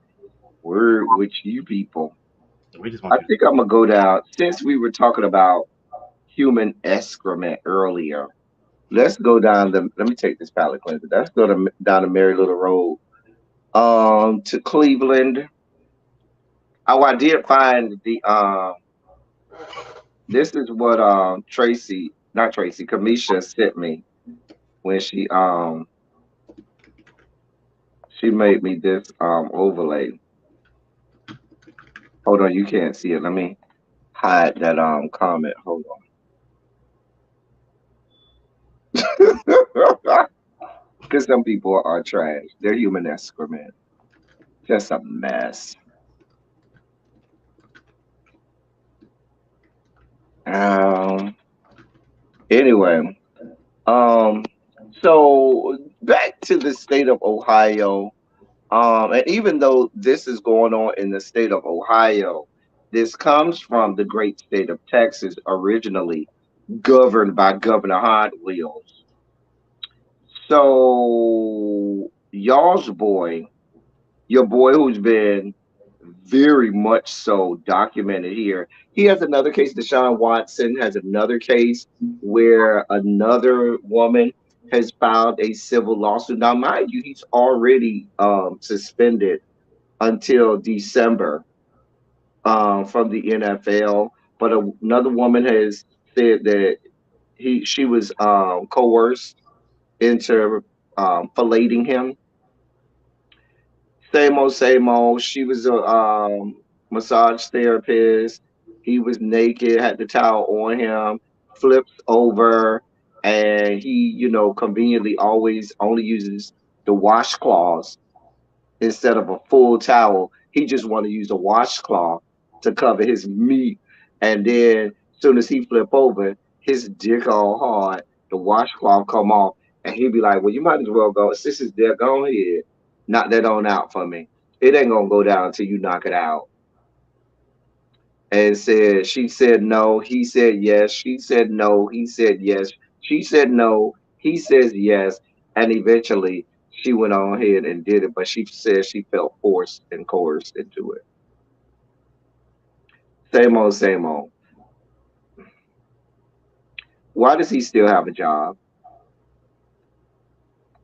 Word with you people. We just I want you to think I'm gonna go down since we were talking about human excrement earlier. Let's go down the. Let me take this palate cleanser. Let's go down the Mary Little Road. To Cleveland. Oh, I did find the. This is what Tracy, not Tracy, Kamisha sent me when she made me this overlay. Hold on, you can't see it. Let me hide that comment. Hold on. Because some people are trash. They're human excrement. Just a mess. Um. Anyway, um. So back to the state of Ohio. And even though this is going on in the state of Ohio, this comes from the great state of Texas, originally governed by Governor Hot Wheels. So y'all's boy, your boy who's been very much so documented here. He has another case. Deshaun Watson has another case where another woman has filed a civil lawsuit. Now, mind you, he's already suspended until December from the NFL. But another woman has said that she was coerced into filleting him. Same old, same old. She was a massage therapist. He was naked, had the towel on him, flips over, and he, conveniently always only uses the washcloths instead of a full towel. He just want to use a washcloth to cover his meat, and then soon as he flip over, his dick all hard, the washcloth come off, and he'd be like, "Well, you might as well go. Since it's there, go ahead, knock that on out for me. It ain't gonna go down until you knock it out." And she said no, he said yes, she said no, he said yes, she said no, he says yes, and eventually she went on ahead and did it, but she said she felt forced and coerced into it. Same old, same old. Why does he still have a job?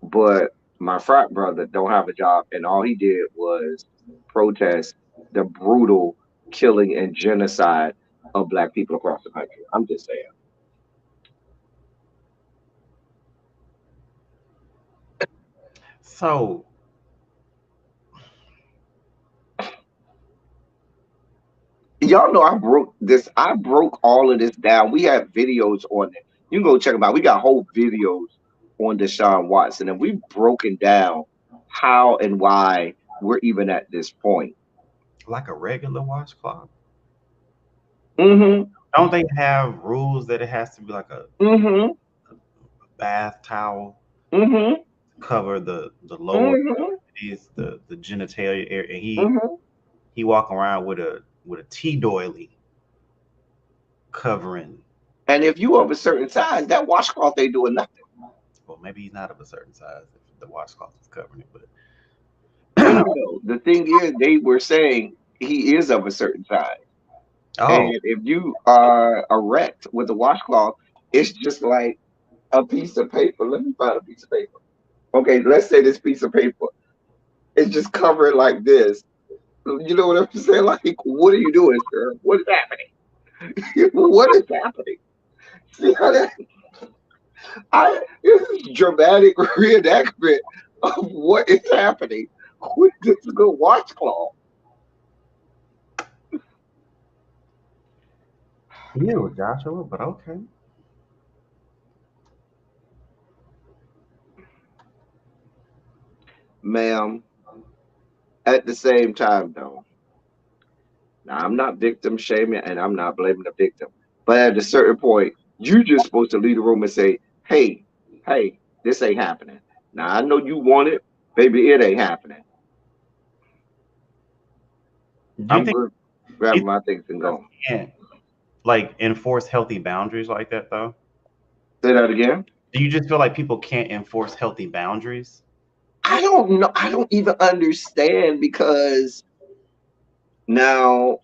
But my frat brother don't have a job, and all he did was protest the brutal killing and genocide of black people across the country. I'm just saying. So Y'all know I broke this. I broke all of this down. We have videos on it. You can go check them out. We got whole videos on Deshaun Watson, and we've broken down how and why we're even at this point. like a regular washcloth. Mm-hmm. Don't they have rules that it has to be like a Mm-hmm. bath towel, Mm-hmm. cover the lower Mm-hmm. is the genitalia area, and Mm-hmm. he walk around with a tea doily covering. And if you of a certain size, that washcloth ain't doing nothing. Well, maybe he's not of a certain size if the washcloth is covering it, but No, no, no. The thing is, they were saying he is of a certain size. oh, And if you are erect with a washcloth, it's just like a piece of paper. Let me find a piece of paper. Okay, let's say this piece of paper is just covered like this. You know what I'm saying? Like, what are you doing, sir? What is happening? What is happening? See how that this is dramatic reenactment of what is happening with this good washcloth. you, Joshua, but okay. Ma'am, At the same time, though, now I'm not victim shaming and I'm not blaming the victim. But at a certain point, you just supposed to leave the room and say, hey, hey, this ain't happening. Now I know you want it, baby, it ain't happening. Do you I'm think good you grabbing my things and going. can't like enforce healthy boundaries like that though? Say that again. Do you just feel like people can't enforce healthy boundaries? I don't know. I don't even understand because now,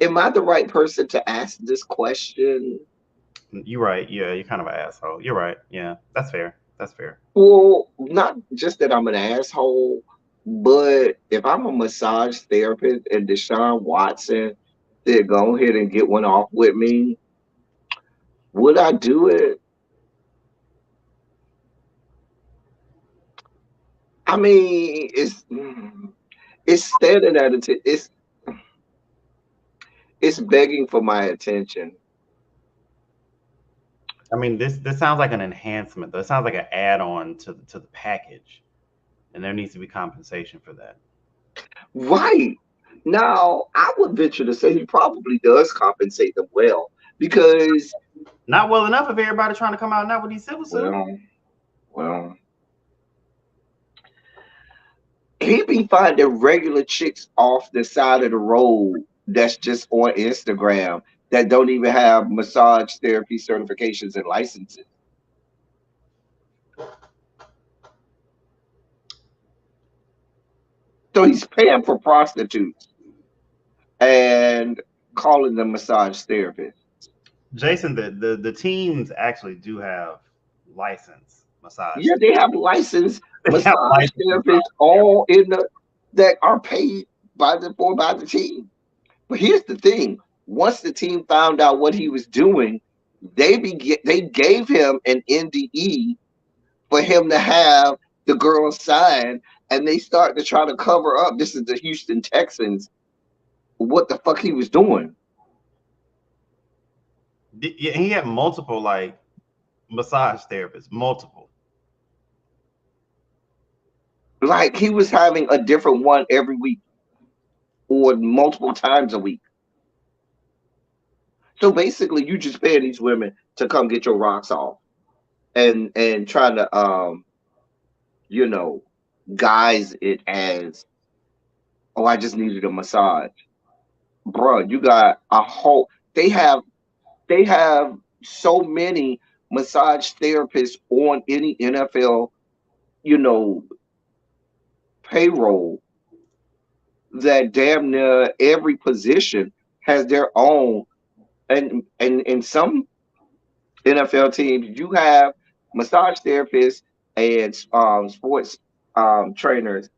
am I the right person to ask this question? You're right. Yeah, you're kind of an asshole. You're right. Yeah, that's fair. That's fair. Well, not just that I'm an asshole, but if I'm a massage therapist and Deshaun Watson said go ahead and get one off with me, would I do it? I mean, it's standing at it's begging for my attention. I mean, this sounds like an enhancement. Though. It sounds like an add-on to the package, and there needs to be compensation for that. Right. Now, I would venture to say he probably does compensate them well because, Not well enough if everybody trying to come out now with these civil suits. well, he be finding regular chicks off the side of the road that's just on Instagram that don't even have massage therapy certifications and licenses. So he's paying for prostitutes and calling them massage therapists. Jason, the teams actually do have license massage. Yeah, they have licensed They have massage licensed therapists massage all in the that are paid by the team. But here's the thing: once the team found out what he was doing, they gave him an NDE for him to have the girl sign, and they start to try to cover up. This is the Houston Texans. What the fuck he was doing? Yeah, he had multiple like massage therapists, multiple. Like he was having a different one every week or multiple times a week. So basically, you just pay these women to come get your rocks off and try to you know guise it as, oh, I just needed a massage, bruh. You got a whole. They have so many massage therapists on any NFL you know payroll that damn near every position has their own, and in some NFL teams, you have massage therapists and sports trainers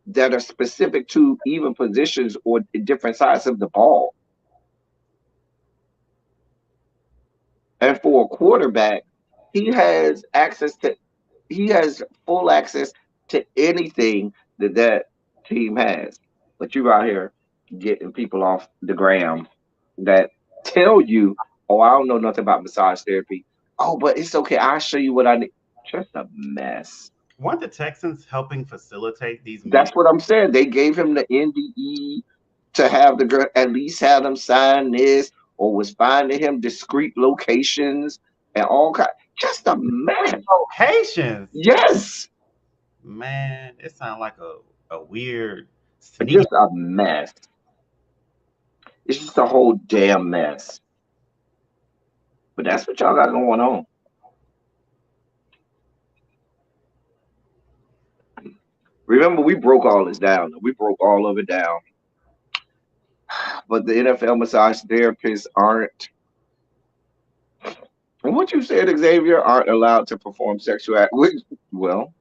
that are specific to even positions or different sides of the ball. And for a quarterback, he has access to he has full access to anything that team has. But you out here getting people off the gram that tell you, "Oh, I don't know nothing about massage therapy." Oh, but it's okay. I'll show you what I need. Just a mess. Weren't the Texans helping facilitate these That's meetings? what I'm saying. They gave him the NDE to have the girl at least have him sign this, or was finding him discreet locations and all kind. Just a mess. Locations. Yes, Man, it sounds like a weird sneaky. just a mess. It's just a whole damn mess. But that's what y'all got going on. Remember, we broke all this down. We broke all of it down. But the NFL massage therapists aren't, and what you said, Xavier, aren't allowed to perform sexual act. Well,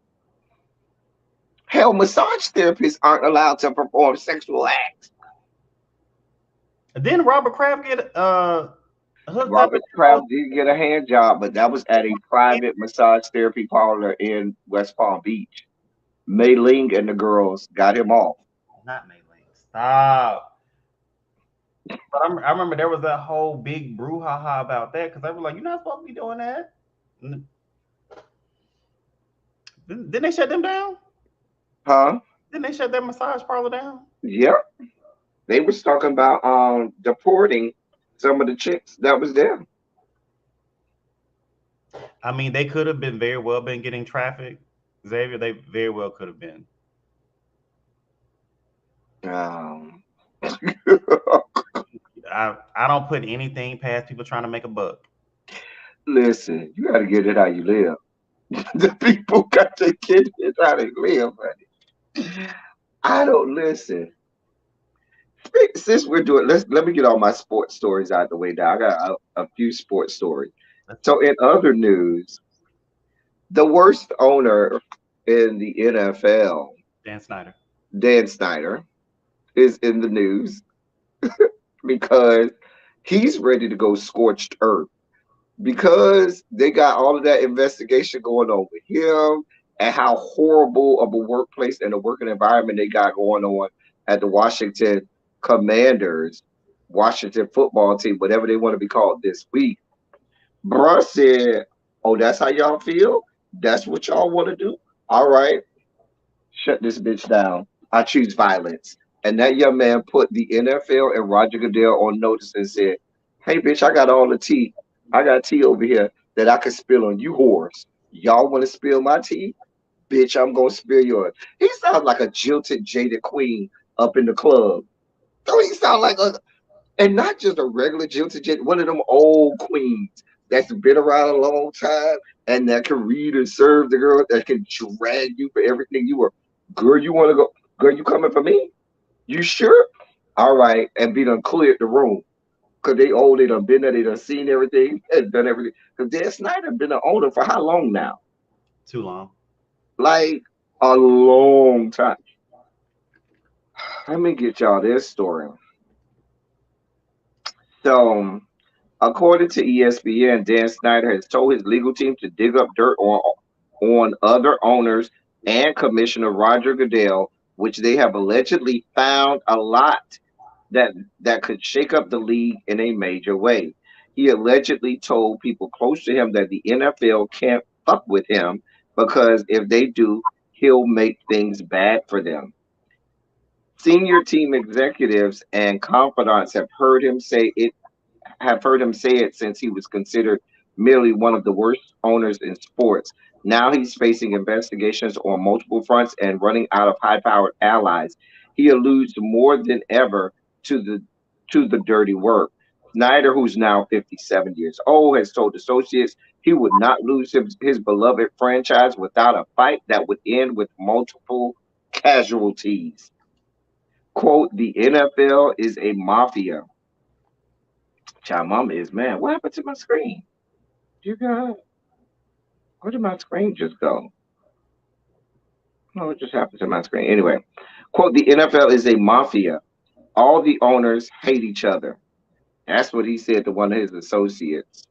hell, massage therapists aren't allowed to perform sexual acts. Didn't Robert Kraft get hooked up? Robert Kraft did get a hand job, but that was at a private massage therapy parlor in West Palm Beach. Mei Ling and the girls got him off. Not Maylene. Stop. But I remember there was that whole big brouhaha about that because they were like, "You're not supposed to be doing that." Didn't they shut them down? Huh? Didn't they shut that massage parlor down? Yep. They was talking about deporting some of the chicks that was there. I mean, they could have been very well been getting traffic, Xavier. They very well could have been. Um, I don't put anything past people trying to make a buck. listen, you got to get it how you live. The people got to get it how they live, buddy. I don't listen. Since we're doing, let me get all my sports stories out the way now. I got a few sports stories. So, in other news, the worst owner in the NFL, Dan Snyder. Dan Snyder, is in the news because he's ready to go scorched earth because they got all of that investigation going on with him and how horrible of a workplace and a working environment they got going on at the Washington Commanders, Washington football team, whatever they want to be called this week. Bruh said, "Oh, that's how y'all feel? That's what y'all want to do? All right, shut this bitch down. I choose violence." And that young man put the NFL and Roger Goodell on notice and said, "Hey, bitch, I got all the tea. I got tea over here that I can spill on you whores. Y'all want to spill my tea? Bitch, I'm going to spill yours." He sounds like a jilted, jaded queen up in the club. Don't he sound like a, and not just a regular jilted, jaded, one of them old queens that's been around a long time and that can read and serve the girl, that can drag you for everything you were. Girl, you want to go? Girl, you coming for me? You sure? All right, and be done cleared the room. Cause they old, they done been there, they done seen everything and done everything. Cause Dan Snyder been an owner for how long now? Too long. Like a long time. Let me get y'all this story. So, according to ESPN, Dan Snyder has told his legal team to dig up dirt on other owners and Commissioner Roger Goodell, which they have allegedly found a lot that could shake up the league in a major way. He allegedly told people close to him that the NFL can't fuck with him because if they do, he'll make things bad for them. Senior team executives and confidants have heard him say it since he was considered merely one of the worst owners in sports. Now he's facing investigations on multiple fronts and running out of high-powered allies. He alludes more than ever to the dirty work. Snyder, who's now 57 years old, has told associates he would not lose his beloved franchise without a fight that would end with multiple casualties. Quote, "The NFL is a mafia." Child mama is man. What happened to my screen? You got where did my screen just go? No, it just happened to my screen. Anyway, quote, "The NFL is a mafia. All the owners hate each other." That's what he said to one of his associates.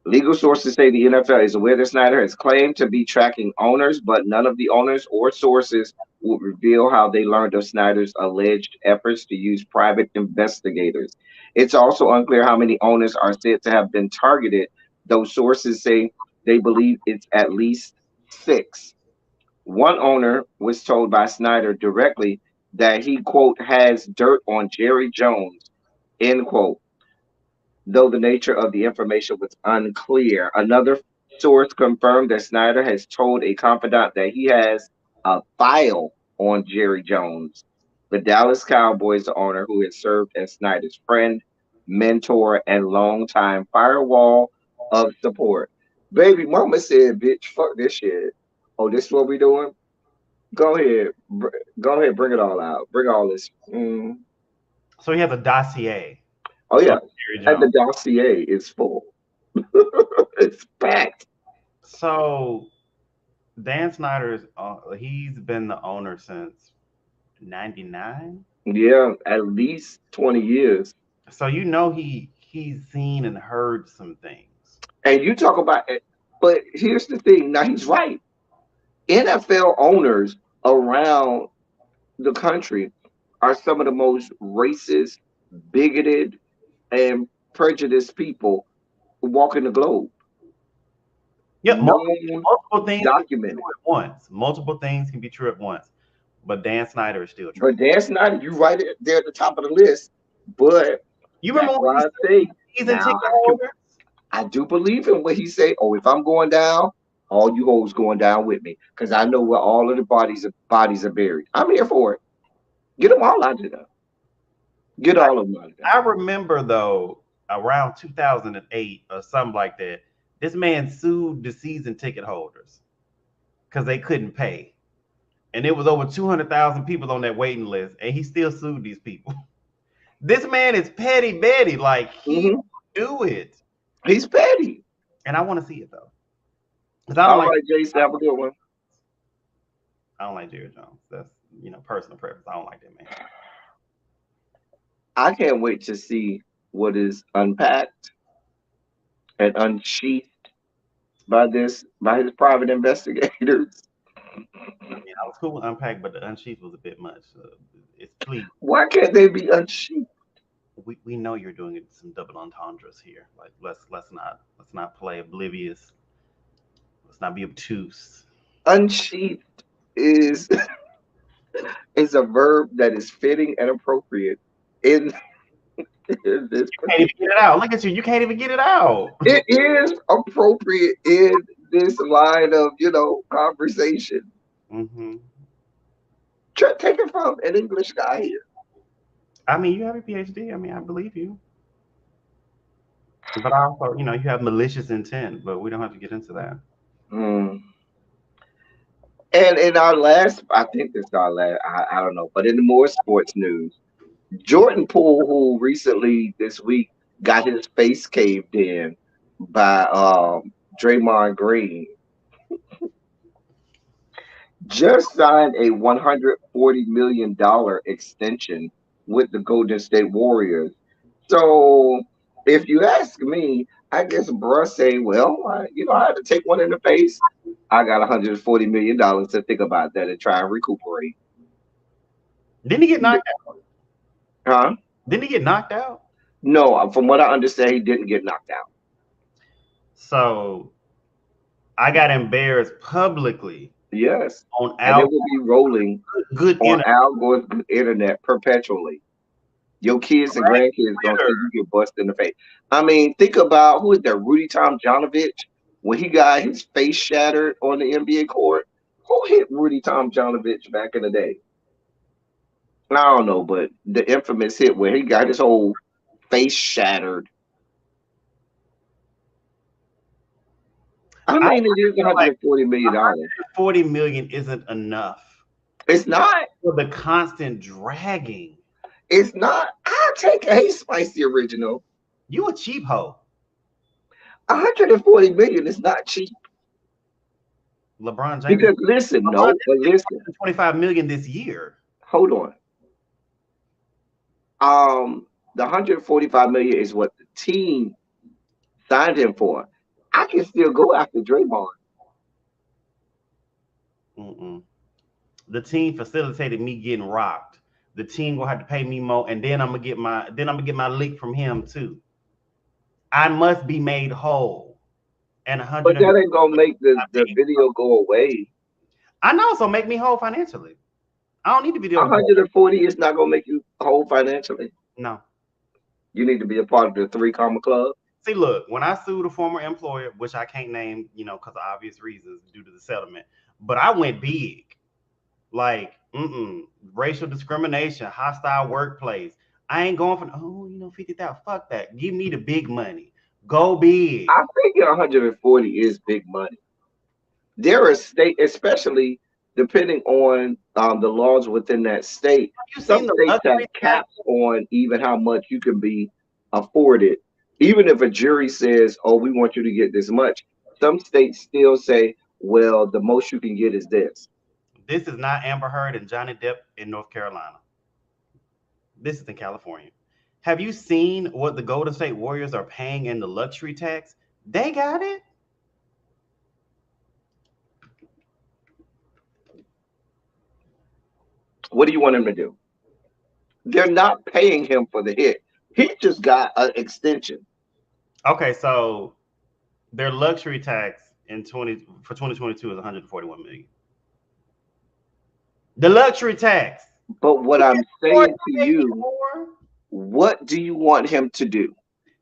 Legal sources say the NFL is aware that Snyder has claimed to be tracking owners, but none of the owners or sources would reveal how they learned of Snyder's alleged efforts to use private investigators. It's also unclear how many owners are said to have been targeted, though sources say they believe it's at least six. One owner was told by Snyder directly that he, quote, "has dirt on Jerry Jones," end quote, though the nature of the information was unclear. Another source confirmed that Snyder has told a confidant that he has a file on Jerry Jones, the Dallas Cowboys owner who has served as Snyder's friend, mentor, and longtime firewall of support. Baby mama said, "Bitch, fuck this shit." Oh, this is what we doing? Go ahead. Go ahead, bring it all out. Bring all this. So he has a dossier. Oh, yeah. Jerry And the Jones. dossier is full. It's packed. So Dan Snyder's he's been the owner since '99. Yeah, at least 20 years. So you know he's seen and heard some things. And you talk about it, but here's the thing. Now, he's right. NFL owners around the country are some of the most racist, bigoted, and prejudiced people walking the globe. Yeah, Known, multiple things can be documented. true at once. Multiple things can be true at once. But Dan Snyder is still But trash. Dan Snyder, you right there at the top of the list. But You that's remember when why he I say said season now ticket holder? I do believe in what he say. Oh, if I'm going down, all you hoes going down with me, because I know where all of the bodies are buried. I'm here for it. Get them all out of there. Get all of them out of there. I remember though, around 2008 or something like that, this man sued the season ticket holders because they couldn't pay. And there was over 200,000 people on that waiting list, and he still sued these people. This man is petty Betty, like he do it. He's petty. And I want to see it though. Because All right, Jason, have a good one. I don't like Jerry Jones. That's personal preference. I don't like that man. I can't wait to see what is unpacked and unsheathed by his private investigators. I was cool with Unpack, but the Unsheathed was a bit much. It's please. Why can't they be unsheathed? We know you're doing some double entendres here. Like let's not play oblivious. Let's not be obtuse. Unsheathed is a verb that is fitting and appropriate in this. You can't even get it out. Look at you. You can't even get it out. It is appropriate in this line of conversation. Mm-hmm. Take it from an English guy here. I mean, you have a PhD. I mean, I believe you. But also, you have malicious intent. But we don't have to get into that. And in our last, I think this is our last, I don't know, but in the more sports news, Jordan Poole, who recently this week got his face caved in by Draymond Green, just signed a $140 million extension with the Golden State Warriors. So if you ask me, I guess bruh say, well, I had to take one in the face. I got $140 million to think about that and try and recuperate. Didn't he get knocked out? Huh? Didn't he get knocked out? No, from what I understand, he didn't get knocked out. So I got embarrassed publicly. Yes. On and Al, it will be rolling good on internet. Al Gore's good internet perpetually. Your kids and grandkids gonna see you get busted in the face. I mean, think about who is that? Rudy Tomjanovich, when he got his face shattered on the NBA court. Who hit Rudy Tomjanovich back in the day? I don't know, but the infamous hit where he got his whole face shattered. I mean, it is $140 million. $140 million isn't enough. It's not. For the constant dragging. It's not. I'll take a spicy original. You a cheap hoe. $140 million is not cheap. LeBron James. Because listen, but listen. $25 million this year. Hold on. The $145 million is what the team signed him for. I can still go after Draymond. The team facilitated me getting rocked. The team gonna have to pay me more, and then I'm gonna get my lick from him too. I must be made whole. And but that ain't gonna make the video go away. I know, so make me whole financially. I don't need the video. 140 is not gonna make you whole financially. No. You need to be a part of the 3 Comma Club. See, look, when I sued a former employer, which I can't name, because of obvious reasons due to the settlement, but I went big. Like, racial discrimination, hostile workplace. I ain't going for 50,000. Fuck that. Give me the big money. Go big. I think 140 is big money. There are states, especially depending on the laws within that state. Some states have caps on even how much you can be afforded. Even if a jury says, "Oh, we want you to get this much," some states still say, "Well, the most you can get is this." This is not Amber Heard and Johnny Depp in North Carolina. This is in California. Have you seen what the Golden State Warriors are paying in the luxury tax? They got it. What do you want him to do? They're not paying him for the hit. He just got an extension. Okay, so their luxury tax for 2022 is $141 million. The luxury tax. But what I'm saying to you, what do you want him to do?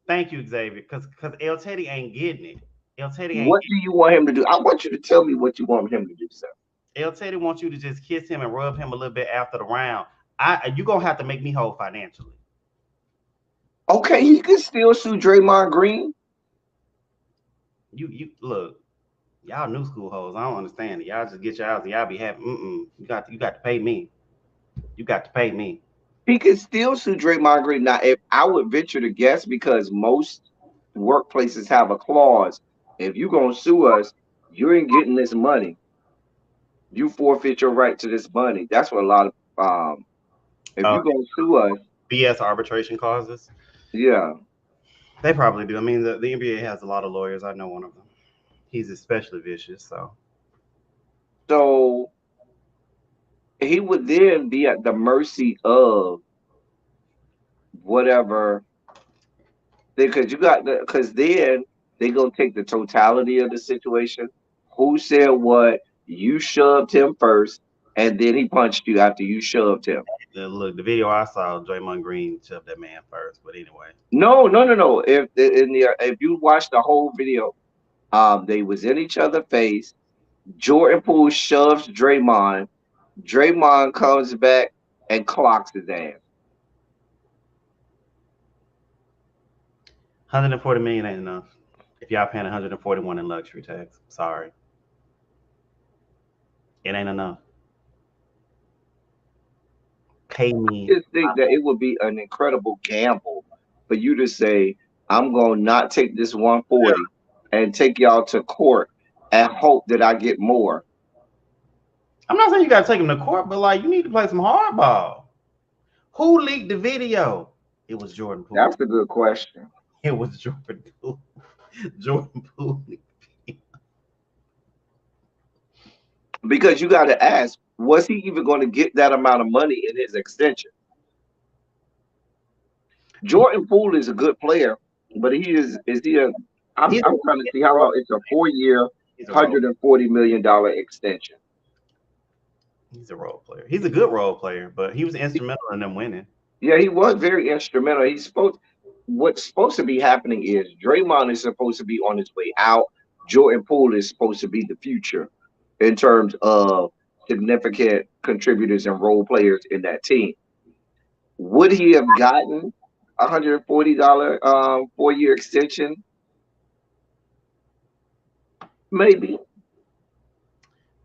Thank you, Xavier. Because El Teddy ain't getting it. El Teddy ain't. What do you want him to do? I want you to tell me what you want him to do, sir. El Teddy wants you to just kiss him and rub him a little bit after the round. You're gonna have to make me whole financially. Okay, he can still sue Draymond Green. You look, y'all new school hoes. I don't understand it. Y'all just get y'all and y'all be happy. You got to pay me. You got to pay me. He can still sue Draymond Green. Now, if I would venture to guess, because most workplaces have a clause, if you're gonna sue us, you ain't getting this money. You forfeit your right to this money. That's what a lot of if you're gonna sue us, BS arbitration clauses. Yeah, they probably do. I mean, the NBA has a lot of lawyers. I know one of them. He's especially vicious. So he would then be at the mercy of whatever, because then they're gonna take the totality of the situation. Who said what? You shoved him first, and then he punched you after you shoved him. Look, the video I saw, Draymond Green shoved that man first. But anyway, no. If you watch the whole video, they was in each other's face. Jordan Poole shoves Draymond. Draymond comes back and clocks his ass. $140 million ain't enough. If y'all paying 141 in luxury tax, sorry, it ain't enough. Pay me. I just think that it would be an incredible gamble for you to say, I'm gonna not take this 140 and take y'all to court and hope that I get more. I'm not saying you gotta take him to court, but like you need to play some hardball. Who leaked the video? It was Jordan Poole. That's a good question. It was Jordan Poole. Jordan Poole. Because you got to ask, was he even going to get that amount of money in his extension? Jordan Poole is a good player, but I'm trying to see how long. It's a 4-year, $140 million extension. He's a role player. He's a good role player, but he was instrumental in them winning. Yeah, he was very instrumental. What's supposed to be happening is Draymond is supposed to be on his way out. Jordan Poole is supposed to be the future in terms of significant contributors and role players in that team. Would he have gotten $140 4-year extension? Maybe.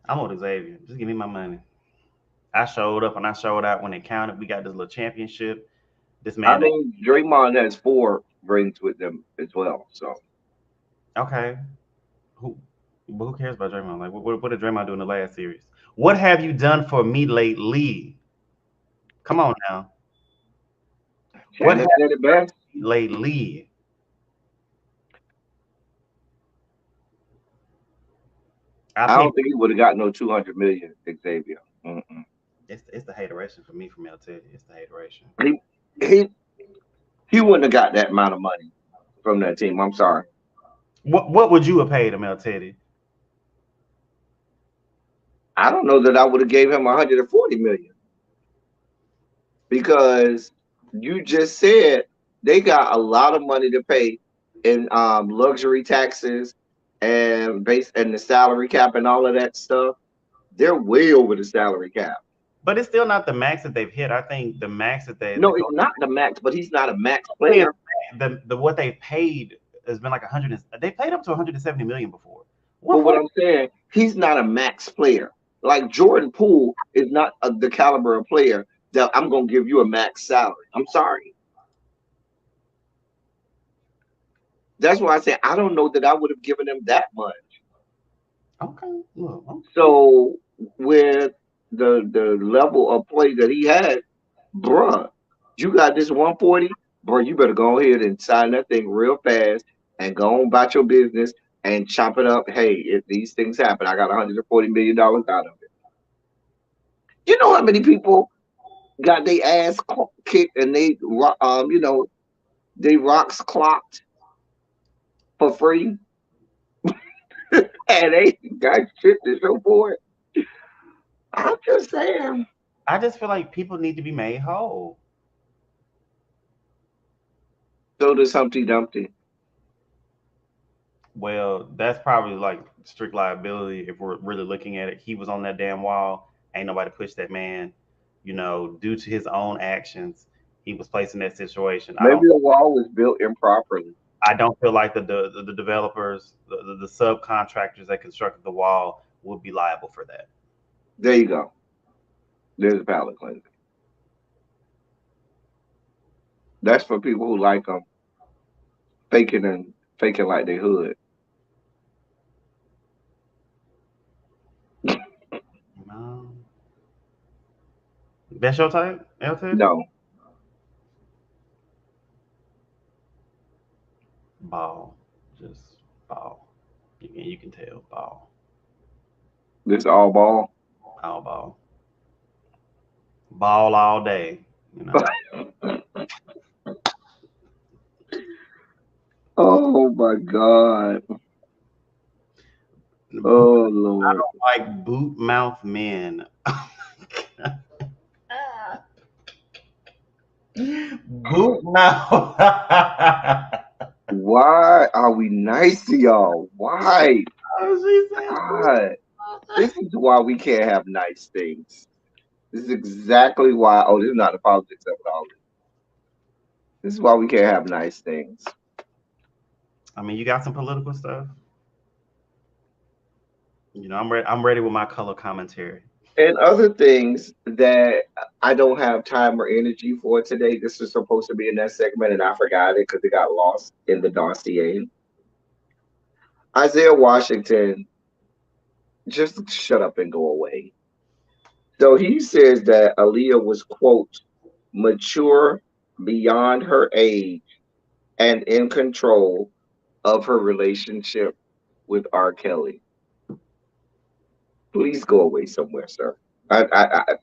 I'm with Xavier. Just give me my money. I showed up and I showed out when it counted. We got this little championship. This man. I mean, Draymond has 4 rings with them as well. So. Okay. Who cares about Draymond? Like, what did Draymond do in the last series? What have you done for me lately? Come on now. What have you done lately? I don't think he would have got no $200 million, Xavier. It's the hateration for me from El Teddy. It's the hateration. He wouldn't have got that amount of money from that team. I'm sorry. What would you have paid him, El Teddy? I don't know that I would have gave him $140 million, because you just said they got a lot of money to pay in luxury taxes and the salary cap and all of that stuff. They're way over the salary cap. But it's still not the max that they've hit. I think the max that they it's not the max, but he's not a max player. The what they paid has been like 100. They paid up to 170 million before. What I'm saying, he's not a max player. Like Jordan Poole is not the caliber of player that I'm gonna give you a max salary. I'm sorry. That's why I say I don't know that I would have given him that much. Okay. So with the level of play that he had, bruh, you got this 140, bro. You better go ahead and sign that thing real fast and go on about your business and chop it up. Hey, if these things happen, I got $140 million out of it. You know how many people got their ass kicked and they rocks clocked for free, and they got shit to show for it. I'm just saying. I just feel like people need to be made whole. So does Humpty Dumpty. Well, that's probably like strict liability if we're really looking at it. He was on that damn wall. Ain't nobody pushed that man. Due to his own actions, he was placed in that situation. I Maybe don't. the wall was built improperly. I don't feel like the developers, the subcontractors that constructed the wall would be liable for that. There you go. There's a palate cleanser. That's for people who like them faking like they hood. Um, that's your type, LT? No, Ball, just ball. You can tell ball, this all ball. all ball, ball all day. You know. Oh my God. Oh I Lord. don't like boot mouth men. Boot mouth. Why are we nice to y'all? Why? Oh, she said God. This is why we can't have nice things. This is exactly why. Oh, this is not the politics of it all. This is why we can't have nice things. I mean, you got some political stuff. I'm ready. I'm ready with my color commentary. And other things that I don't have time or energy for today. This was supposed to be in that segment, and I forgot it because it got lost in the dossier. Isaiah Washington, just shut up and go away. So he says that Aaliyah was, quote, mature beyond her age and in control of her relationship with R. Kelly. Please go away somewhere, sir. Because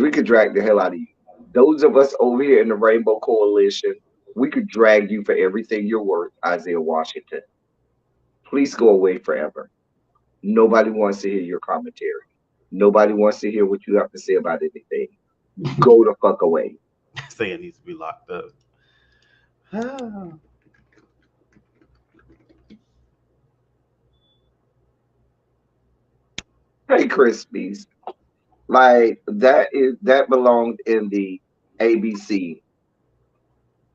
we could drag the hell out of you. Those of us over here in the Rainbow Coalition, we could drag you for everything you're worth, Isaiah Washington. Please go away forever. Nobody wants to hear your commentary. Nobody wants to hear what you have to say about anything. Go the fuck away. Saying needs to be locked up. Hey, Krispies. Like that belonged in the ABC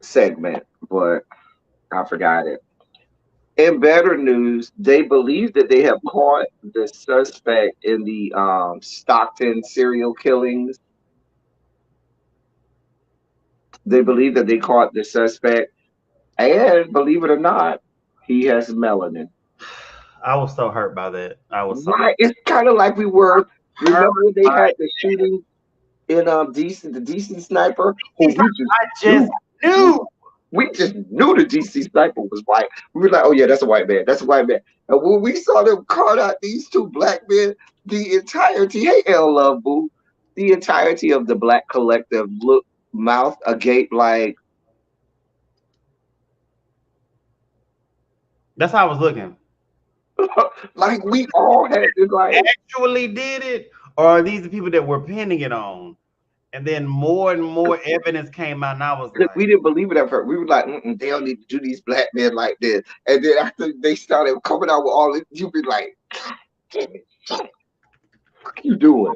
segment, but I forgot it. In better news, they believe that they have caught the suspect in the Stockton serial killings. They believe that they caught the suspect, and believe it or not, he has melanin. I was so hurt by that. I was so Right? It's kind of like we were. hurt Remember when they by had the shooting in DC, the DC sniper, who we I just just knew. knew. We just knew the DC sniper was white. We were like, oh yeah, that's a white man. That's a white man. And when we saw them caught out these two black men, the entirety, hey L Love Boo, the entirety of the black collective looked mouth agape like That's how I was looking. like we all had to like Actually did it, or are these the people that we're pinning it on? And then more and more evidence came out, and I was like, we didn't believe it at first. We were like, they don't need to do these black men like this. And then after they started coming out with all this, you'd be like, God damn it, what are you doing?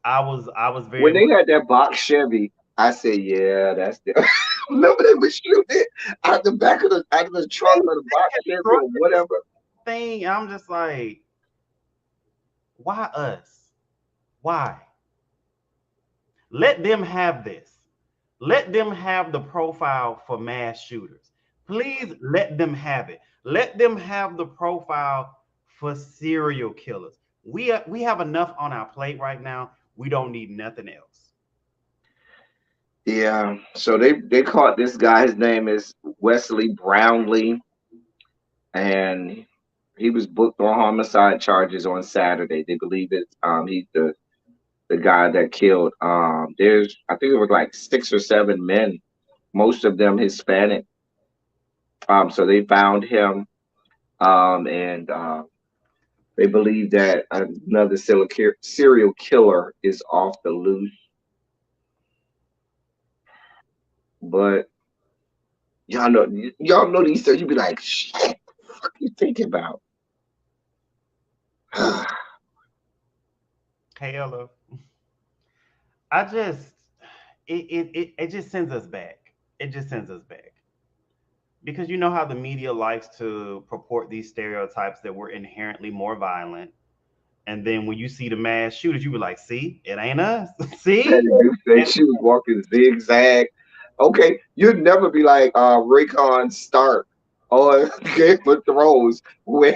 I was very When they had that box Chevy, I said, "Yeah, that's the." Remember they was shooting it out the back of the trunk of the box Chevy or whatever. thing. I'm just like, why us? Why? Let them have this. Let them have the profile for mass shooters. Please let them have it. Let them have the profile for serial killers. We have enough on our plate right now. We don't need nothing else. Yeah, so they caught this guy. His name is Wesley Brownlee, and he was booked on homicide charges on Saturday. They believe it's he's the guy that killed. There's I think it was like 6 or 7 men, most of them Hispanic. So they found him, and They believe that another serial killer is off the loose, but y'all know these things. You be like, shit, what the fuck you thinking about? Hey, hello. I just it just sends us back. It just sends us back. Because you know how the media likes to purport these stereotypes that we're inherently more violent. And then when you see the mass shooters, you be like, see, it ain't us. And See? you say she was walking zigzag. Okay, you'd never be like Raycon Stark or Game of Thrones when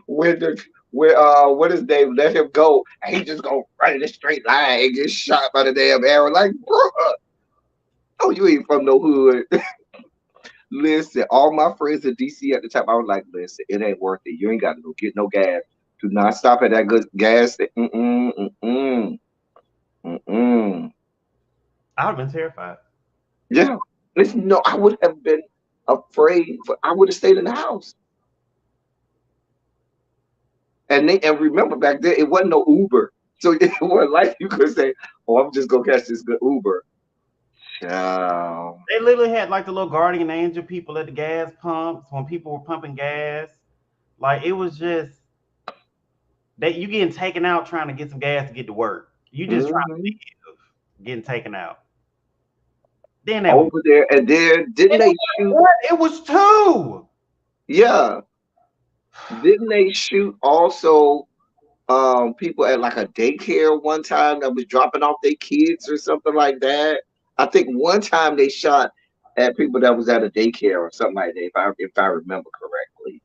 when the what his name let him go and he just gonna run in a straight line and get shot by the damn arrow. Like, bro, oh, you ain't from no hood. Listen, all my friends in DC at the time, I was like, listen, it ain't worth it. You ain't got to go get no gas. Do not stop at that good gas. Mm-mm. I would have been terrified. Yeah. Listen, no, I would have been afraid. I would have stayed in the house. And remember back then, it wasn't no Uber. So it wasn't like you could say, oh, I'm just going to catch this good Uber. Ciao. They literally had like the little guardian angel people at the gas pumps when people were pumping gas. Like it was just that you getting taken out trying to get some gas to get to work. You just trying to Mhm. live, getting taken out. Then they were Over there. And then, didn't they shoot? what? It was two. Yeah. Didn't they shoot also people at like a daycare one time that was dropping off their kids or something like that? I think one time they shot at people that was at a daycare or something like that, if I remember correctly.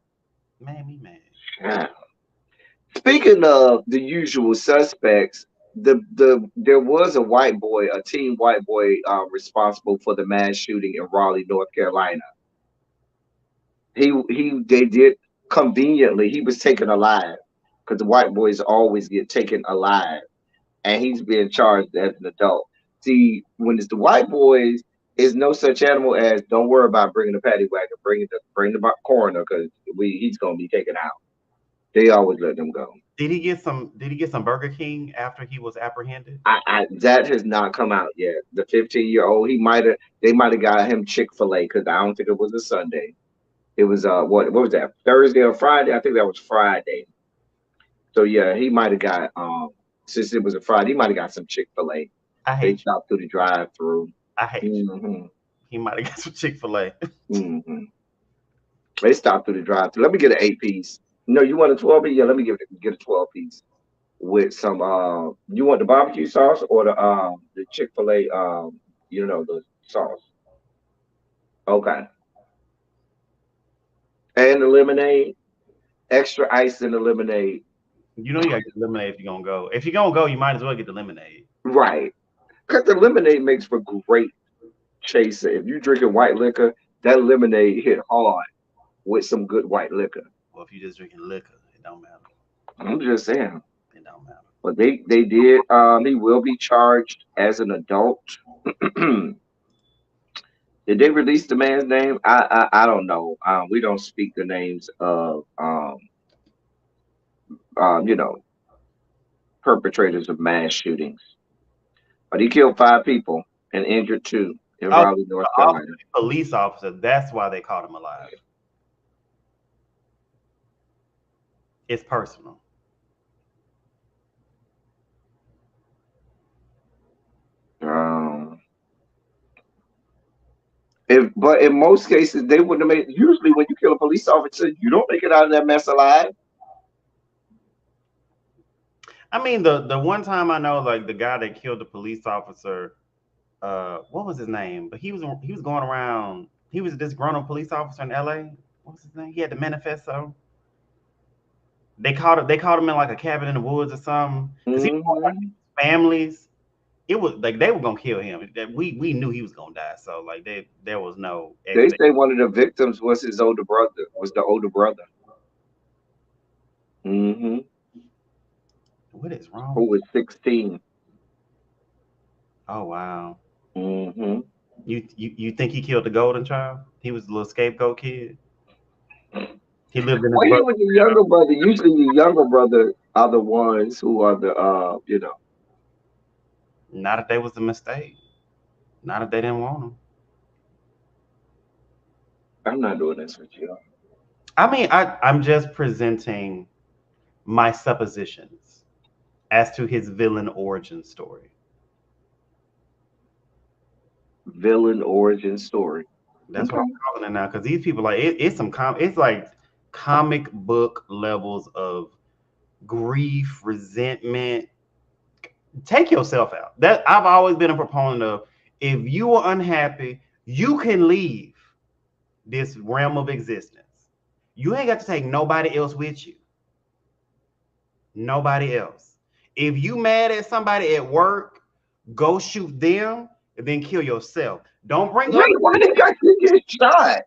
Man, me mad. Yeah. Speaking of the usual suspects, there was a teen white boy responsible for the mass shooting in Raleigh, North Carolina. They did conveniently. He was taken alive because the white boys always get taken alive, and he's being charged as an adult. See, when it's the white boys, is no such animal as don't worry about bringing the paddy wagon, bring the coroner because he's gonna be taken out. They always let them go. Did he get some? Did he get some Burger King after he was apprehended? That has not come out yet. The 15-year-old, they might have got him Chick-fil-A because I don't think it was a Sunday. It was what was that, Thursday or Friday? I think that was Friday. So yeah, he might have got since it was a Friday, he might have got some Chick-fil-A. I They hate you. stopped through the drive-through. I hate you. hmm He might have got some Chick-fil-A. hmm They stopped through the drive-through. Let me get an 8-piece. No, you want a 12-piece? Yeah, let me get a 12-piece with some. You want the barbecue sauce or the Chick-fil-A the sauce? Okay, and the lemonade, extra ice in the lemonade. You know you gotta get the lemonade if you're gonna go. If you're gonna go, you might as well get the lemonade. Right, because the lemonade makes for great chaser. If you drinking white liquor, that lemonade hit hard with some good white liquor. Well, if you're just drinking liquor, it don't matter. I'm just saying. It don't matter. But they did. He will be charged as an adult. Did they release the man's name? I don't know. We don't speak the names of um, you know perpetrators of mass shootings. But he killed 5 people and injured 2 in Oh, Raleigh, North the Carolina. police officer. That's why they caught him alive. It's personal. Um, but in most cases, they wouldn't have made. Usually, when you kill a police officer, you don't make it out of that mess alive. I mean, the one time I know, like the guy that killed the police officer, what was his name? But he was going around. He was a disgruntled police officer in L.A. What was his name? He had the manifesto. They caught him in like a cabin in the woods or something because he was going like hmm families. It was like they were gonna kill him. We knew he was gonna die. So like there was no They expectation. say one of the victims was his older brother. Was the older brother, hmm What is who wrong? was 16. Oh wow. hmm You think he killed the golden child? He was the little scapegoat kid. He lived in his Well, he brother's was the younger brother. Usually, the younger brother are the ones who are the, Not if they was a mistake. Not if they didn't want him. I'm not doing this with you. I mean, I'm just presenting my suppositions as to his villain origin story. Villain origin story. That's what Okay. I'm calling it now because these people like it's like comic book levels of grief, resentment. Take yourself out. That I've always been a proponent of. If you are unhappy, you can leave this realm of existence. You ain't got to take nobody else with you. Nobody else. If you mad at somebody at work, go shoot them and then kill yourself. Don't bring Wait, other why they got you get shot?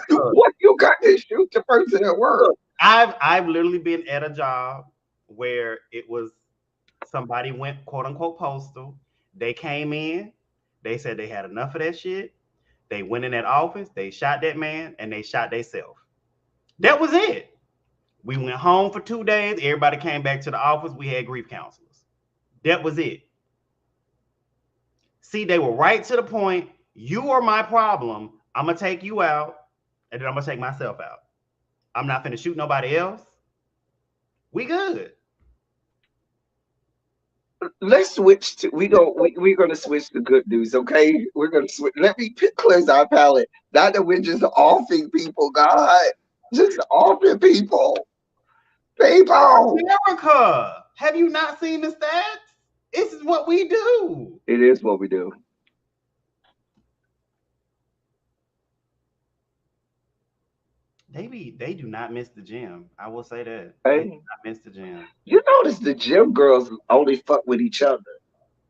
What you got to shoot the person at work? I've literally been at a job where it was somebody went quote unquote postal. They came in, they said they had enough of that shit. They went in that office, they shot that man, and they shot themselves. That was it. We went home for 2 days. Everybody came back to the office. We had grief counselors. That was it. See, they were right to the point. You are my problem. I'm gonna take you out, and then I'm gonna take myself out. I'm not finna shoot nobody else. We good. Let's switch to we're gonna switch to good news, okay? We're gonna switch. Let me cleanse our palate. Not that we're just offing people, God, just offing people. People. America, have you not seen the stats? This is what we do. It is what we do. They do not miss the gym. I will say that. They do Hey, not miss the gym. you notice the gym girls only fuck with each other.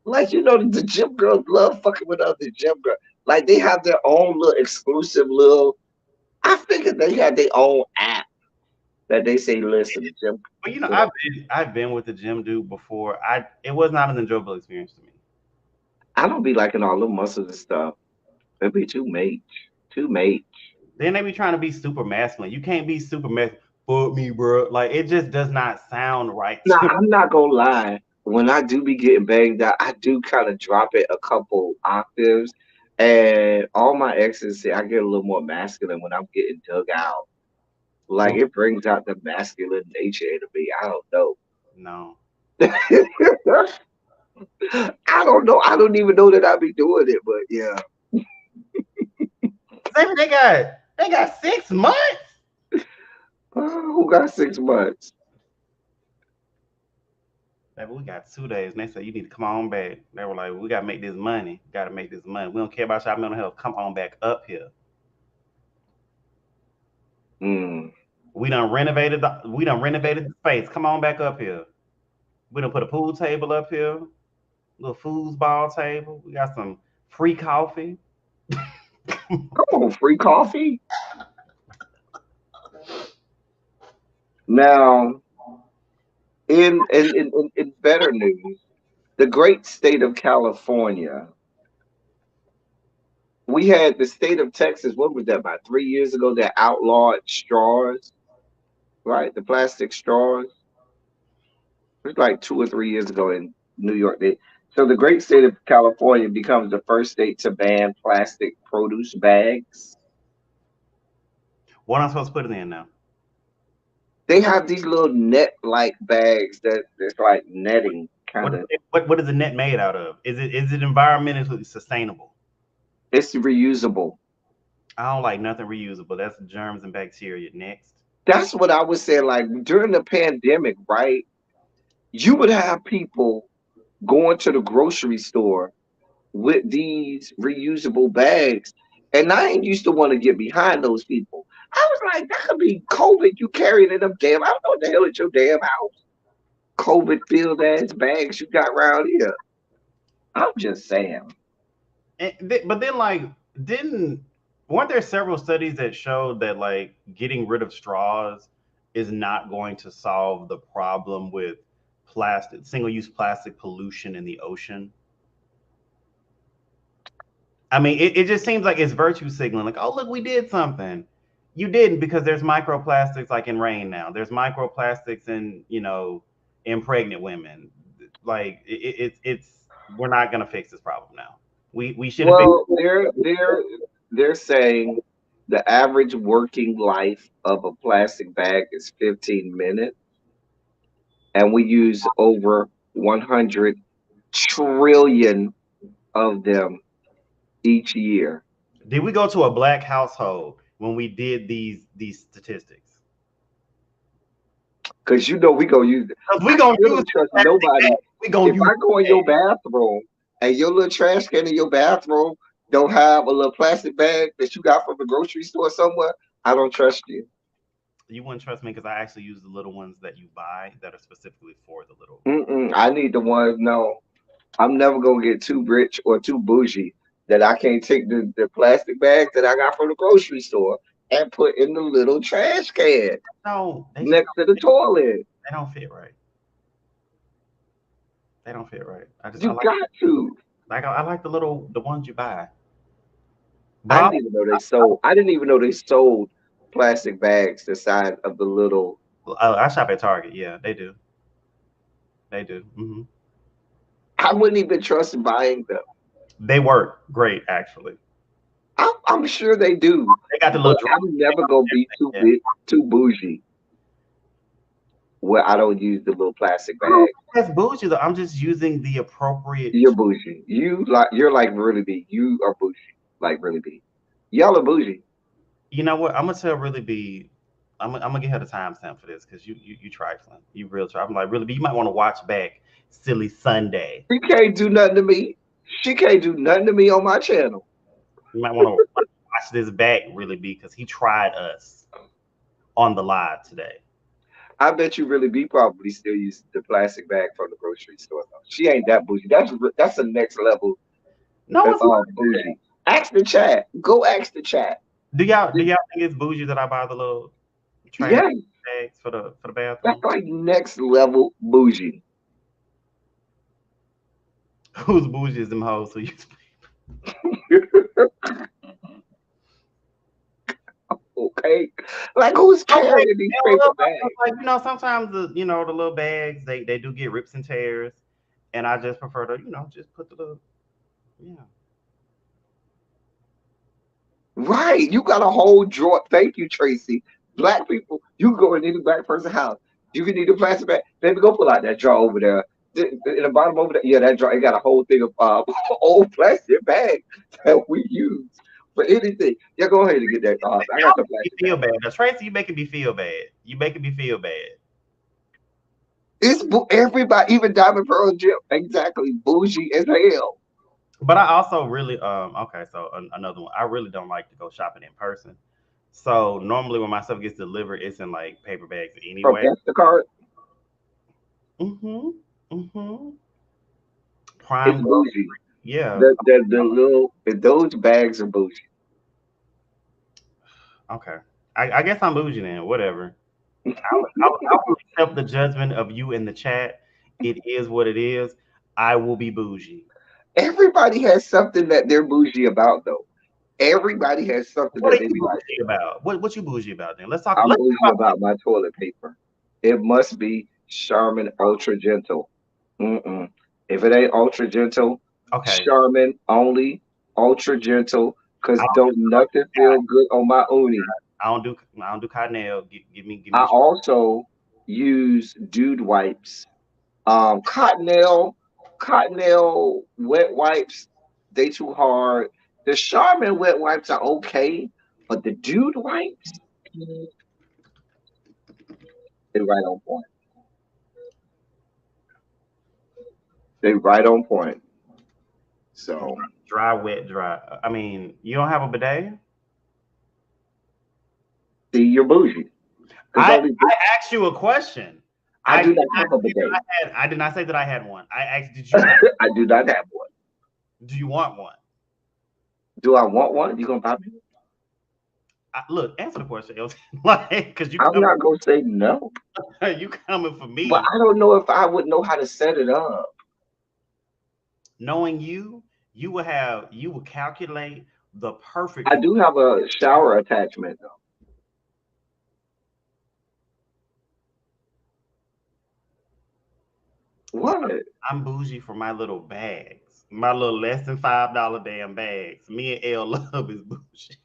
Like you know, the gym girls love fucking with other gym girls. Like they have their own little exclusive little. I figured they had their own app that they say, listen, the gym. But You know, I've been with the gym dude before. It was not an enjoyable experience to me. I don't be liking all the muscles and stuff. It'd be too mate, too mate. Then they be trying to be super masculine. You can't be super masculine. Fuck me, bro. Like it just does not sound right Now to me. I'm not gonna lie. When I do be getting banged out, I do kind of drop it a couple octaves, and all my exes say I get a little more masculine when I'm getting dug out. Like So it brings out the masculine nature in me. I don't know. no. I don't know. I don't even know that I be doing it, but yeah. They got 6 months. Who got 6 months? Baby, we got 2 days. And they said you need to come on back. They were like, we gotta make this money. Gotta make this money. We don't care about your mental health. Come on back up here. Mm. We done renovated the space. Come on back up here. We done put a pool table up here, little foosball table. We got some free coffee. Come on, free coffee. Now, in better news, the great state of California, we had the state of Texas. What was that about 3 years ago? That outlawed straws, right? The plastic straws. It was like 2 or 3 years ago in New York. So the great state of California becomes the first state to ban plastic produce bags. What am I supposed to put it in now? They have these little net-like bags that's like netting, kind of. What is the net made out of? Is it environmentally sustainable? It's reusable. I don't like nothing reusable. That's germs and bacteria. Next. That's what I was saying. Like during the pandemic, right? You would have people going to the grocery store with these reusable bags. And I ain't used to want to get behind those people. I was like, that could be COVID you carrying in them damn. I don't know what the hell is your damn house. COVID filled ass bags you got around here. I'm just saying. But then, like, weren't there several studies that showed that like getting rid of straws is not going to solve the problem with single-use plastic pollution in the ocean? I mean, it just seems like it's virtue signaling. Like, oh, look, we did something. You didn't, because there's microplastics like in rain now. There's microplastics in, in pregnant women. Like it's we're not gonna fix this problem now. We should have fixed. Well, they're saying the average working life of a plastic bag is 15 minutes, and we use over 100 trillion of them each year. Did we go to a black household when we did these statistics? Because we go use it. Because we gonna use trust nobody. We gonna If use I go in your bathroom and your little trash can in your bathroom don't have a little plastic bag that you got from the grocery store somewhere, I don't trust you. You wouldn't trust me because I actually use the little ones that you buy that are specifically for the little. I need the ones. No, I'm never gonna get too rich or too bougie that I can't take the plastic bags that I got from the grocery store and put in the little trash can No, next to the toilet. They don't fit right. They don't fit right. You got to. I like the ones you buy. I didn't even know they sold. I didn't even know they sold plastic bags the size of the little. I shop at Target. Yeah, they do. They do. I wouldn't even trust buying them. They work great, actually. I'm sure they do. They got the little. I'm never gonna be too big, too bougie. Where I don't use the little plastic bag. That's bougie though. I'm just using the appropriate. You're bougie. You're like really big. You are bougie. Like really big. Y'all are bougie. You know what? I'm gonna tell Really B. I'm gonna get her the timestamp for this because you trifling. You real trifling. I'm like, Really B. You might want to watch back Silly Sunday. She can't do nothing to me. She can't do nothing to me on my channel. You might want to watch this back, Really B, because he tried us on the live today. I bet you Really B probably still use the plastic bag from the grocery store. Though. She ain't that bougie. That's the next level. No, it's bougie. Ask the chat. Go ask the chat. Do y'all think it's bougie that I buy the little trash bags for the bathroom? That's like next level bougie. Who's bougie is them hoes who use Okay, like who's carrying these paper bags? Like, sometimes the little bags they do get rips and tears, and I just prefer to just put the little Right, you got a whole drawer. Thank you, Tracy. Black people, you go in any black person's house. You can need a plastic bag. Baby, go pull out that drawer over there. In the bottom over there, yeah, that drawer. It got a whole thing of old plastic bags that we use for anything. Yeah, go ahead and get that. I got the plastic. Feel bad. Now, Tracy, you making me feel bad. You making me feel bad. It's everybody, even Diamond Pearl Jim, exactly bougie as hell. But I also really okay. So another one. I really don't like to go shopping in person. So normally when my stuff gets delivered, it's in like paper bags anyway. From Instacart. Prime. It's bougie. Yeah. Those bags are bougie. Okay. I guess I'm bougie then. Whatever. I'll accept the judgment of you in the chat. It is what it is. I will be bougie. Everybody has something that they're bougie about, though. Everybody has something that they're bougie about. What you bougie about then? Let's talk. I'm bougie about my toilet paper. It must be Charmin Ultra Gentle. If it ain't Ultra Gentle, okay. Charmin only Ultra Gentle, because don't nothing feel good on my uni. I don't do Cottonelle. Give me. I also use Dude wipes. Cottonelle wet wipes, they too hard. The Charmin wet wipes are okay, but the Dude wipes, they're right on point. They're right on point. So dry, wet, dry. I mean, you don't have a bidet? See, you're bougie. I asked you a question. I do not have a bidet. I did not say that I had one. I asked, did you? I do not have one. Do you want one? Do I want one? You gonna buy me? Look, answer the question, like, because I'm not gonna say no. You coming for me? But I don't know if I would know how to set it up. Knowing you would calculate the perfect. I do have a shower attachment though. What? I'm bougie for my little bags, my little less than $5 damn bags. Me and L Love is bougie.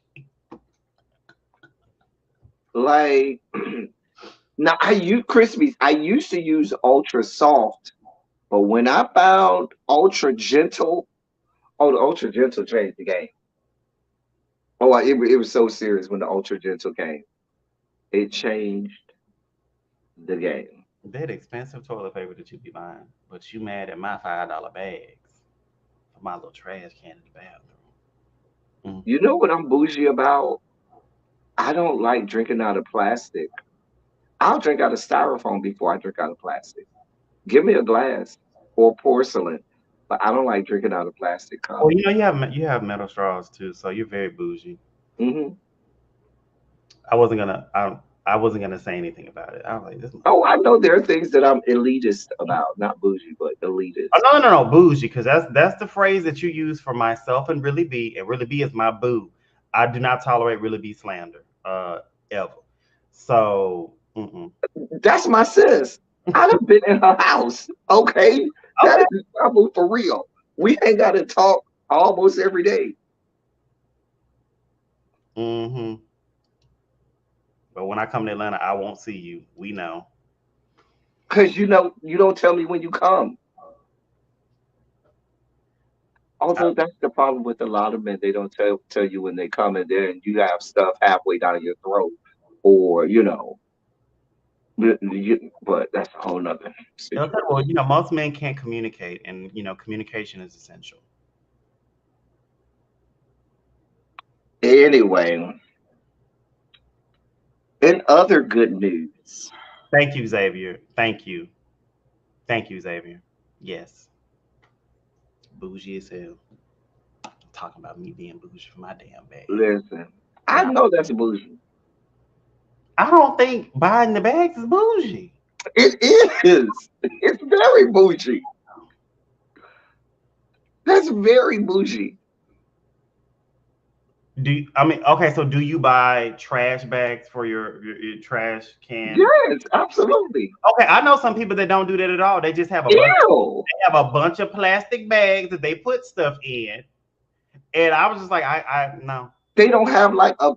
Like, now I use Crispies. I used to use Ultra Soft, but when I found Ultra Gentle, oh, the Ultra Gentle changed the game. Oh, it was so serious when the Ultra Gentle came. It changed the game. That expensive toilet paper that you be buying, but you mad at my $5 bags for my little trash can in the bathroom. You know what I'm bougie about? I don't like drinking out of plastic. I'll drink out of styrofoam before I drink out of plastic. Give me a glass or porcelain, but I don't like drinking out of plastic cups. Well, you have metal straws too, so you're very bougie. Hmm. I wasn't gonna I wasn't gonna say anything about it. I was like, this. Oh, I know there are things that I'm elitist about, not bougie, but elitist. Oh, no, bougie, because that's the phrase that you use for myself and Really B, and Really B is my boo. I do not tolerate Really B slander, ever. So, That's my sis. I done been in her house. Okay, that is trouble for real. We ain't got to talk almost every day. But when I come to Atlanta, I won't see you. We know. Cause you don't tell me when you come. Although that's the problem with a lot of men, they don't tell you when they come, and then you have stuff halfway down your throat, or but that's a whole nother situation. Well, most men can't communicate, and communication is essential. Anyway, in other good news. Thank you, Xavier. Thank you, Xavier. Yes, bougie as hell. Talking about me being bougie for my damn bag. Listen, I know that's bougie. I don't think buying the bags is bougie. It is. It's very bougie. That's very bougie. So do you buy trash bags for your trash can? Yes, absolutely. Okay, I know some people that don't do that at all. They just have a bunch of plastic bags that they put stuff in. And I was just like, I no. They don't have like a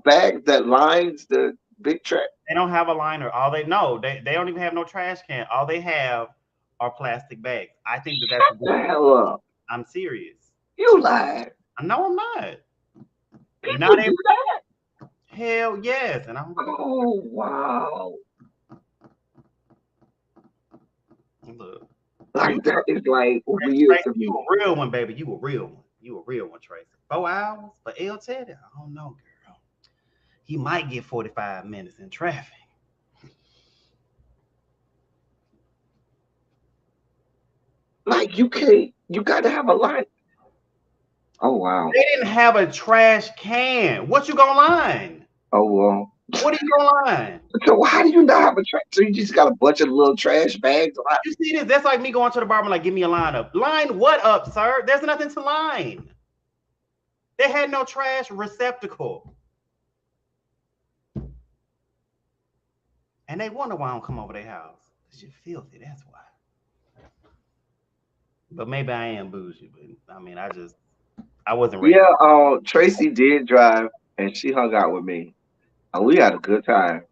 bag that lines the big trash. They don't have a liner. They don't even have no trash can. All they have are plastic bags. I think that's Shut the hell up. I'm serious. You lied. No, I'm not. People do that? Hell yes. And I'm oh wow. Look. Like that is like weird to me. You a real one, baby. You a real one. You a real one, Tracy. 4 hours for El Teddy? I don't know, girl. He might get 45 minutes in traffic. Like you got to have a line. Oh wow. They didn't have a trash can. What you gonna line? Oh well. What are you gonna line? So how do you not have a trash? So you just got a bunch of little trash bags? You see this? That's like me going to the barber, like, give me a line up. Line what up, sir? There's nothing to line. They had no trash receptacle. And they wonder why I don't come over their house. Because you're filthy, that's why. But maybe I am bougie, but I mean, I wasn't ready. Yeah, Tracy did drive and she hung out with me. And we had a good time.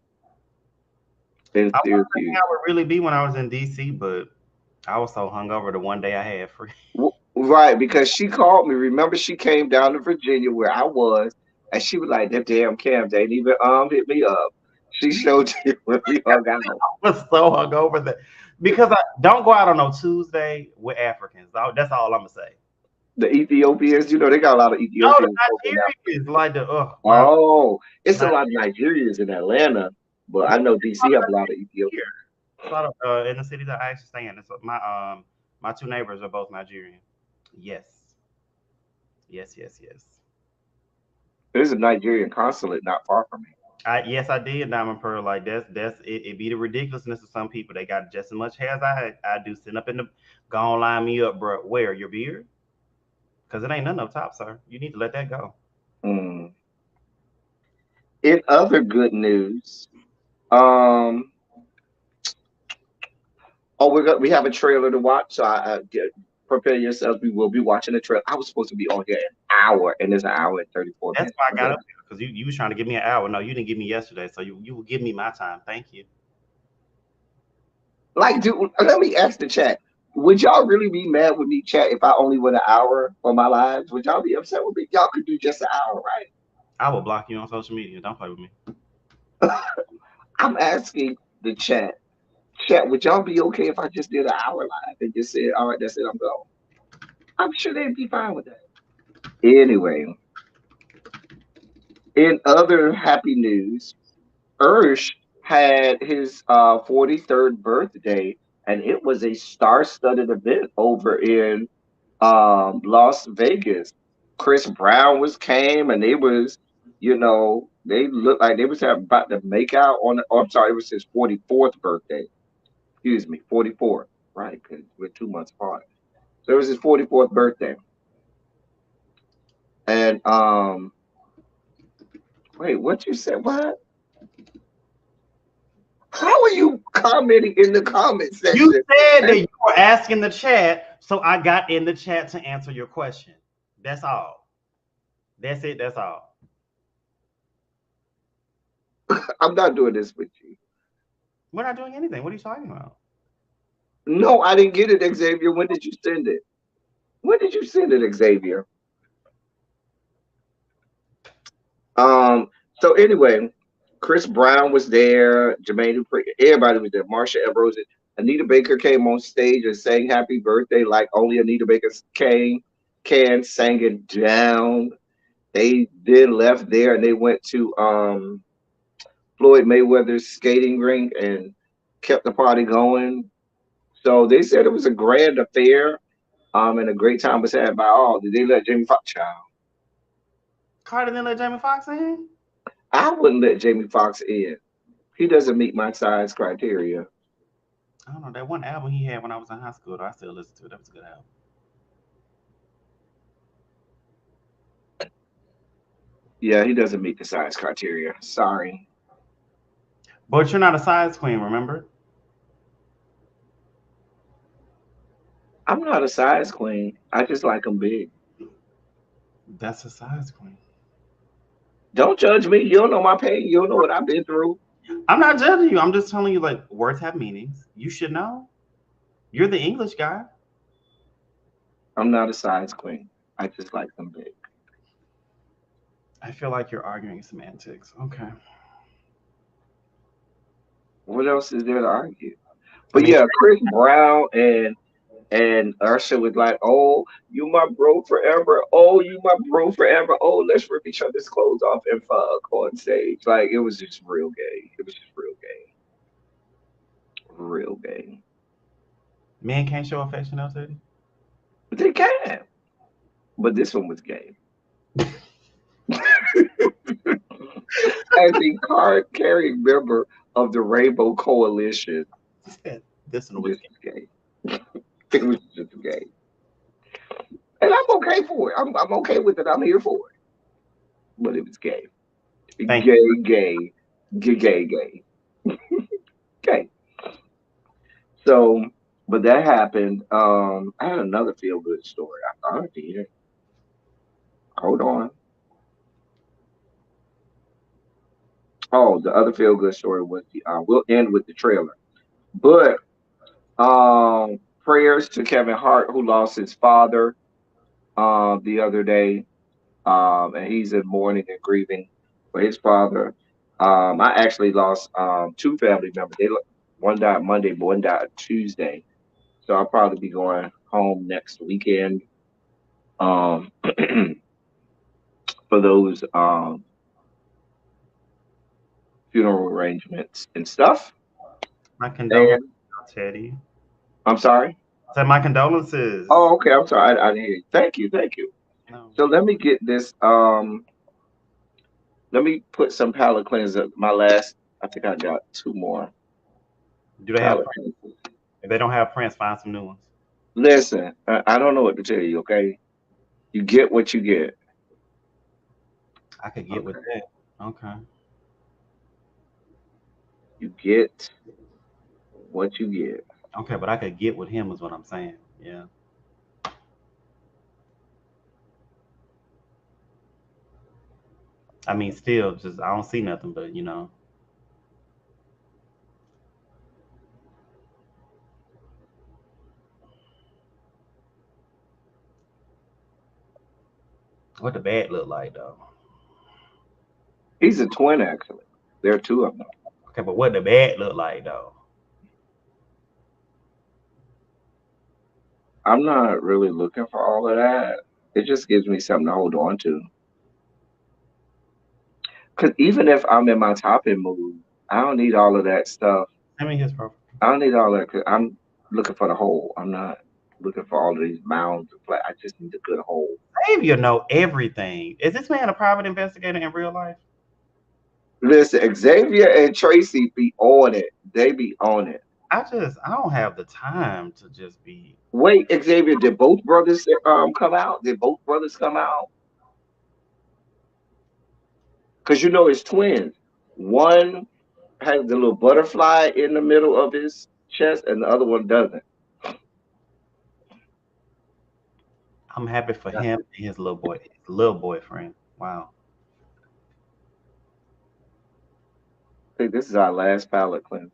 I wonder how it would really be when I was in DC, but I was so hungover the one day I had free. Right, because she called me. Remember, she came down to Virginia where I was, and she was like, "That damn Cam, they ain't even hit me up." She showed you when we hung out. I was so hungover that because I don't go out on no Tuesday with Africans. That's all I'm gonna say. The Ethiopians, they got a lot of Ethiopians. No, the Nigerians, like it's a lot of Nigerians in Atlanta, but I know DC have a lot of Ethiopians. A lot of in the city that I actually stay in. It's my two neighbors are both Nigerian. Yes. There's a Nigerian consulate not far from me. Yes, I did, Diamond Pearl. Like that's it. Be the ridiculousness of some people. They got just as much hair as I do. Sitting up in the, go on, line me up, bro. Where your beard? Because it ain't nothing up top, sir. You need to let that go. In other good news, Oh, we have a trailer to watch, so prepare yourselves. We will be watching the trailer. I was supposed to be on here an hour, and it's an hour and 34 That's minutes. why I got up because you was trying to give me an hour. No, you didn't give me yesterday, so you will give me my time. Thank you. Like, dude, let me ask the chat. Would y'all really be mad with me, chat, if I only went an hour for my lives? Would y'all be upset with me? Y'all could do just an hour, right? I will block you on social media. Don't play with me. I'm asking the chat. Chat, would y'all be okay if I just did an hour live and just said, all right, that's it, I'm going? I'm sure they'd be fine with that. Anyway, in other happy news, Ursh had his 43rd birthday, and it was a star-studded event over in Las Vegas. Chris Brown came, and they looked like they was about to make out on. Oh, I'm sorry, it was his 44th birthday. Excuse me, 44th, right? Because we're 2 months apart. So it was his 44th birthday, and wait, what you said? What? How are you commenting in the comment section? You said that you were asking the chat, so I got in the chat to answer your question. That's all. That's it. That's all. I'm not doing this with you. We're not doing anything. What are you talking about? No, I didn't get it, Xavier. When did you send it? When did you send it, Xavier? So anyway, Chris Brown was there, Jermaine Dupri, everybody was there. Marsha Evers, Anita Baker came on stage and sang "Happy Birthday" like only Anita Baker can sang it down. They then left there and they went to Floyd Mayweather's skating rink and kept the party going. So they said it was a grand affair, and a great time was had by all. Did they let Jamie Foxx child? Carter didn't let Jamie Foxx in? I wouldn't let Jamie Foxx in. He doesn't meet my size criteria. I don't know. That one album he had when I was in high school, though, I still listen to it. That was a good album. Yeah, he doesn't meet the size criteria. Sorry. But you're not a size queen, remember? I'm not a size queen. I just like them big. That's a size queen. Don't judge me. You don't know my pain. You don't know what I've been through. I'm not judging you. I'm just telling you, like, words have meanings. You should know. You're the English guy. I'm not a size queen. I just like them big. I feel like you're arguing semantics. Okay. What else is there to argue? I But mean, yeah, Chris Brown and Usher was like, "Oh, you my bro forever. Oh, you my bro forever. Oh, let's rip each other's clothes off and fuck on stage." Like it was just real gay. It was just real gay. Real gay. men can't show affection outside. But they can. But this one was gay. As a card carrying member of the Rainbow Coalition, This one this was is gay. It was just gay. And I'm okay for it. I'm okay with it. I'm here for it. But it was gay. Thank Gay, you. gay, gay, gay, gay. Okay. So, but that happened. I had another feel good story. I thought I did. Hold on. Oh, the other feel good story was we'll end with the trailer. But prayers to Kevin Hart who lost his father the other day. And he's in mourning and grieving for his father. I actually lost two family members. One died Monday, but one died Tuesday. So I'll probably be going home next weekend um, for those funeral arrangements and stuff. My condolences, And Teddy. I'm sorry. Said my condolences. Oh, okay. I'm sorry. I didn't hear you. Thank you. Thank you. No. So let me get this. Let me put some palate cleanser. My last. I think I got two more Do they have palate Prince? cleansers. If they don't have Prince, find some new ones. Listen, I don't know what to tell you. Okay, you get what you get. I could get with Okay, that. Okay. you get what you get. Okay, but I could get with him is what I'm saying. Yeah. I mean, still, just I don't see nothing, but you know. What the bad look like though? He's a twin, actually. There are two of them. Okay, but what the bad look like though? I'm not really looking for all of that. It just gives me something to hold on to. Because even if I'm in my topping mood, I don't need all of that stuff. I mean, his profile. I don't need all that. Cause I'm looking for the whole. I'm not looking for all of these mounds of flat. I just need a good whole. Xavier know everything. Is this man a private investigator in real life? Listen, Xavier and Tracy be on it. They be on it. I don't have the time to just be. Wait, Xavier, did both brothers come out? Did both brothers come out? Because you know it's twins. One has the little butterfly in the middle of his chest, and the other one doesn't. I'm happy for him and his little boyfriend. Wow. I think this is our last palette cleanse.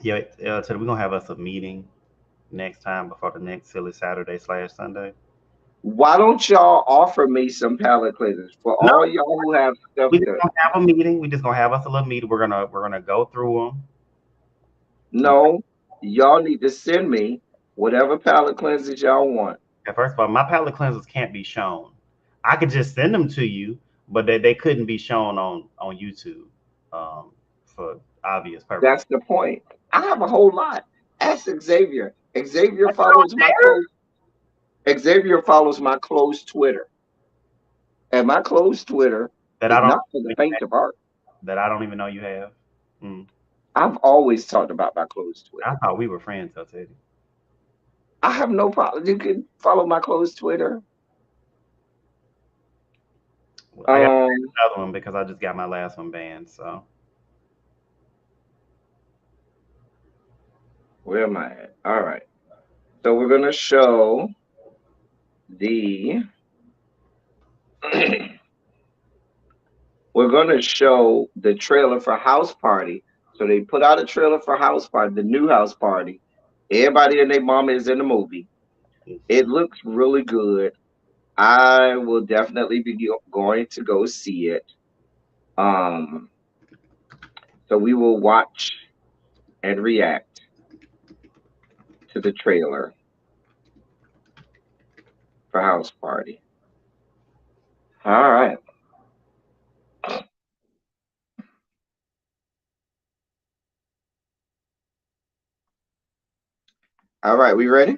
Yeah, so we're gonna have us a meeting next time before the next silly Saturday/Sunday. Why don't y'all offer me some palette cleansers for all y'all who have stuff? We just gonna have a meeting. We just gonna have us a little meeting. We're gonna go through them. No, y'all need to send me whatever palette cleansers y'all want. Yeah, first of all, my palette cleansers can't be shown. I could just send them to you, but they couldn't be shown on YouTube for obvious purposes. That's the point. I have a whole lot. Ask Xavier. Xavier follows my closed Twitter. And my closed Twitter that is I don't not for the faint of heart. That I don't even know you have. I've always talked about my closed Twitter. I thought we were friends, I'll tell you. I have no problem. You can follow my closed Twitter. Well, I got another one because I just got my last one banned. So where am I at? All right. So we're gonna show the we're gonna show the trailer for House Party. So they put out a trailer for House Party, the new House Party. Everybody and their mama is in the movie. It looks really good. I will definitely be going to go see it. So we will watch and react to the trailer for House Party. All right. All right, we ready?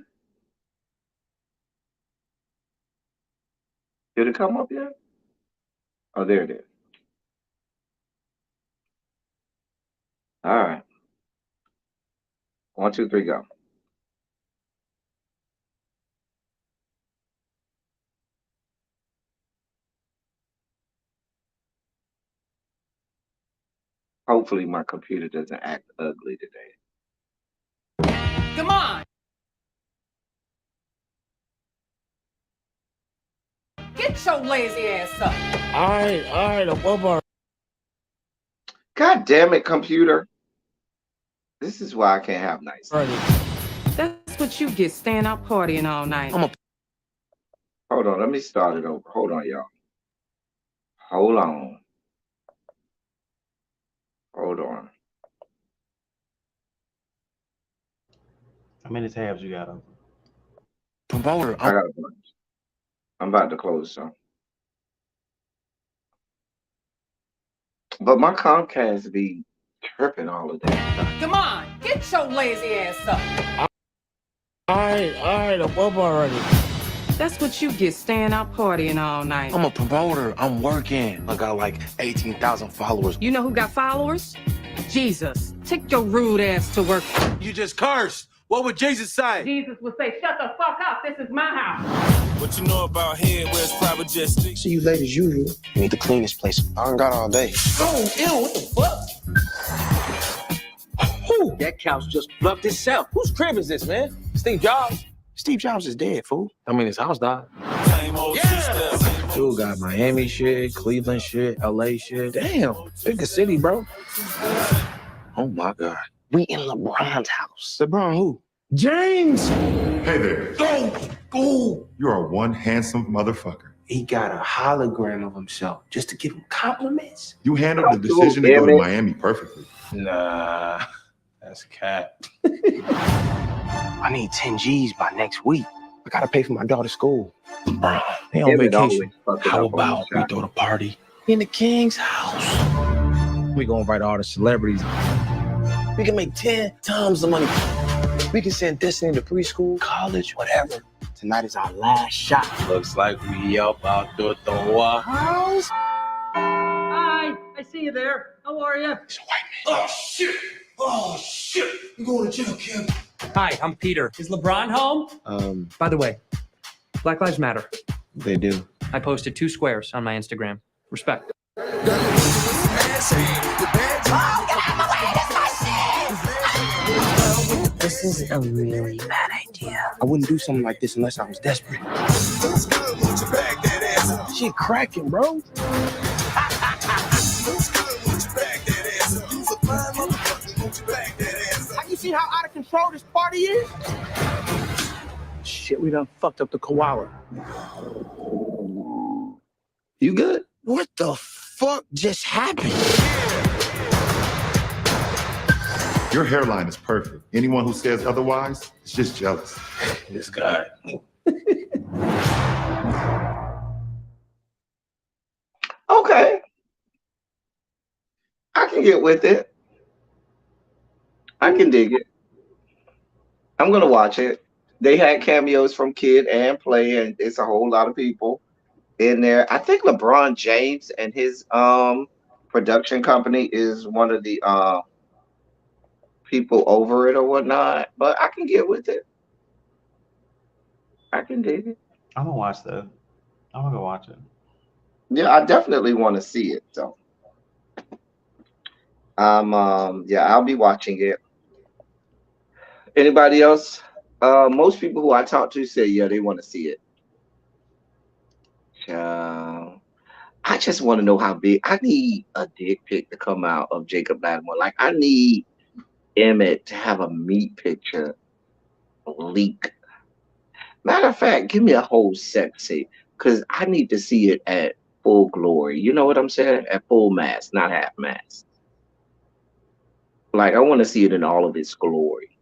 Did it come up yet? Oh, there it is. All right. 1, 2, 3, go. Hopefully my computer doesn't act ugly today. Come on. Get your lazy ass up. All right, above. God damn it, computer. This is why I can't have nights. That's what you get staying out partying all night. Hold on, let me start it over. Hold on, y'all. Hold on. Hold on. how many tabs you got open? Promoter. I got a bunch. I'm about to close some. But my Comcast be tripping all of that. Come on. Get your lazy ass up. All right, above already. That's what you get staying out partying all night. I'm a promoter. I'm working. I got like 18,000 followers. You know who got followers? Jesus. Take your rude ass to work. You just cursed. What would Jesus say? Jesus would say, shut the fuck up. This is my house. What you know about head where it's private jet stick? See you late as usual. You need to clean this place. I done got all day. Oh, ew, what the fuck? Who? That couch just fluffed itself. Whose crib is this, man? Steve Jobs? Steve Jobs is dead, fool. I mean, his house died. Dude got Miami shit, Cleveland shit, LA shit. Damn, pick a city, bro. Oh my God. We in LeBron's house. LeBron who? James! Hey there. Go! You are one handsome motherfucker. He got a hologram of himself just to give him compliments. You handled the decision to go to Miami perfectly. Nah, that's cat. I need 10 G's by next week. I gotta pay for my daughter's school. Bro, they on vacation. How about we throw the party in the King's house? We gonna invite all the celebrities. We can make 10 times the money. We can send Destiny to preschool, college, whatever. Tonight is our last shot. Looks like we about to throw a house. Hi, I see you there. How are you? It's a white man. Oh, shit. Oh, shit. You going to jail, Kim? Hi, I'm Peter. Is LeBron home? By the way, Black Lives Matter. They do. I posted 2 squares on my Instagram. Respect. This is a really bad idea. I wouldn't do something like this unless I was desperate. Shit cracking, bro. You see how out of control this party is? Shit, we done fucked up the koala. You good? What the fuck just happened? Your hairline is perfect. Anyone who says otherwise is just jealous. This guy. Okay. I can get with it. I can dig it. I'm gonna watch it. They had cameos from Kid and Play, and it's a whole lot of people in there. I think LeBron James and his production company is one of the people over it or whatnot, but I can get with it. I can dig it. I'm gonna watch that. I'm gonna go watch it. Yeah, I definitely want to see it. So, yeah, I'll be watching it. Anybody else? Most people who I talk to say, yeah, they want to see it. I just want to know how big. I need a dick pic to come out of Jacob Lattimore. Like, I need Emmett to have a meat picture leak. Matter of fact, give me a whole sex tape because I need to see it at full glory. You know what I'm saying? At full mass, not half mass. Like, I want to see it in all of its glory.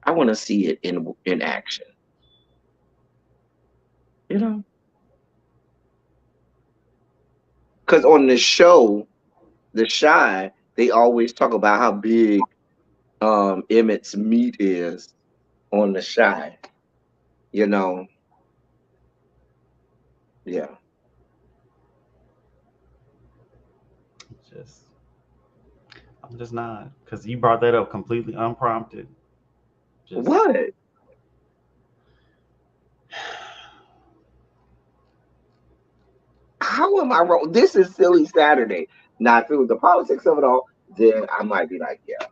I want to see it in action. You know? Because on the show, The Shy, they always talk about how big Emmett's meat is on The Shy. You know? Yeah. I'm just not, because you brought that up completely unprompted. What? How am I wrong? This is Silly Saturday. Now, if it was the politics of it all, then I might be like, yeah.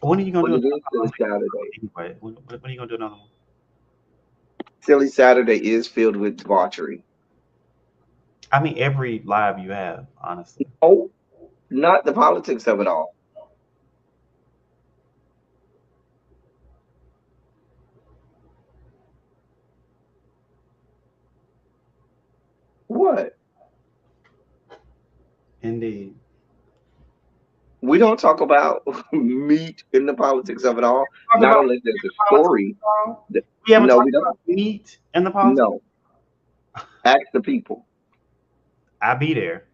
When are you going to do Silly Saturday? Anyway, when are you going to do another one? Silly Saturday is filled with debauchery. I mean, every live you have, honestly. Oh, not the politics of it all. What? Indeed. We don't talk about meat in the politics of it all. Not unless there's a story. We haven't No, talked we don't. about meat in the politics. No. Ask the people. I'll be there.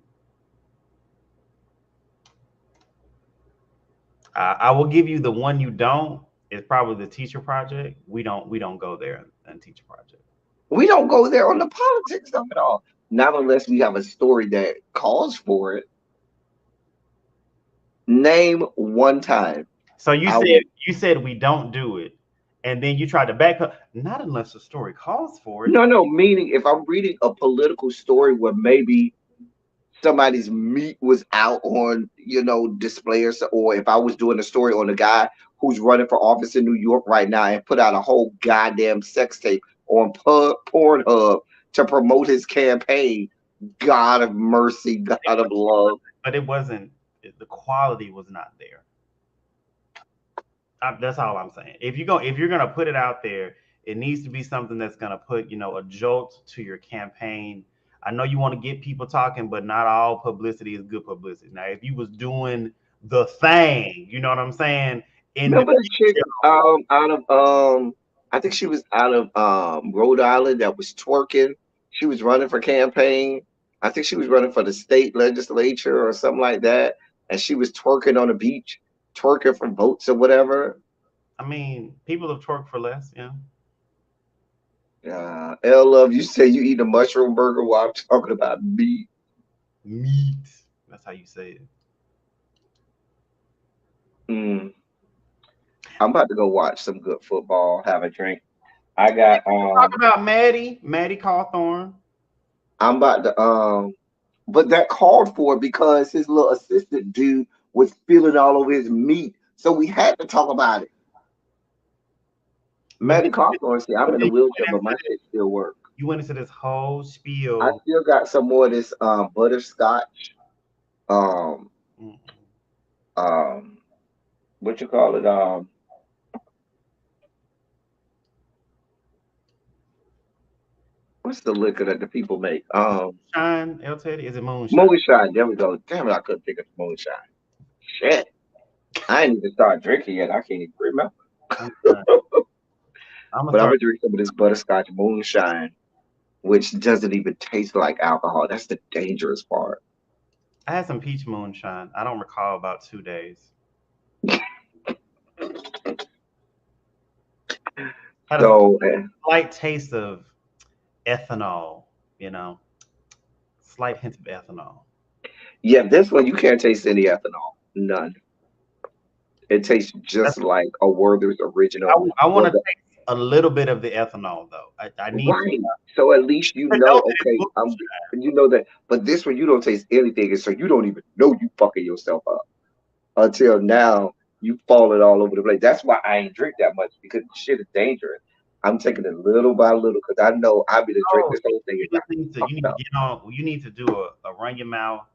I will give you the one you don't. It's probably the teacher project. We don't go there and teacher project. We don't go there on the politics of it all. Not unless we have a story that calls for it. Name one time. So you said we don't do it, and then you tried to back up. Not unless the story calls for it. No, meaning if I'm reading a political story where maybe somebody's meat was out on, display, or if I was doing a story on a guy who's running for office in New York right now and put out a whole goddamn sex tape on Pornhub to promote his campaign, God of mercy, God of love. But it wasn't. The quality was not there. That's all I'm saying. If you're gonna put it out there, it needs to be something that's gonna put a jolt to your campaign. I know you want to get people talking, but not all publicity is good publicity. Now, if you was doing the thing, you know what I'm saying? Remember the chick out of I think she was out of Rhode Island that was twerking. She was running for campaign. I think she was running for the state legislature or something like that, and she was twerking on the beach, twerking for votes or whatever. I mean, people have twerked for less, yeah. L Love, you say you eat a mushroom burger while I'm talking about meat. Meat. That's how you say it. I'm about to go watch some good football, have a drink. I got talk about Maddie Cawthorn. I'm about to but that called for it because his little assistant dude was feeling all over his meat. So we had to talk about it. Maddie Cawthorn said, I'm in a wheelchair, but my shit still works. You went into this whole spiel. I still got some more of this butterscotch. What you call it? What's the liquor that the people make? Moonshine, El Teddy? Is it moonshine? Moonshine. There we go. Damn it, I couldn't think of moonshine. Shit. I ain't even started drinking yet. I can't even remember. But I'm gonna drink some of this butterscotch moonshine, which doesn't even taste like alcohol. That's the dangerous part. I had some peach moonshine. I don't recall about 2 days. Had a slight taste of ethanol, slight hint of ethanol. Yeah, this one you can't taste any ethanol. None. It tastes just like a Werther's original. I want to taste a little bit of the ethanol though. I need right. So at least you know, okay, you know that. But this one you don't taste anything, and so you don't even know you fucking yourself up until now. You falling all over the place. That's why I ain't drink that much, because shit is dangerous. I'm taking it little by little because I know I'll be to drink this whole thing. You need to do a run your mouth,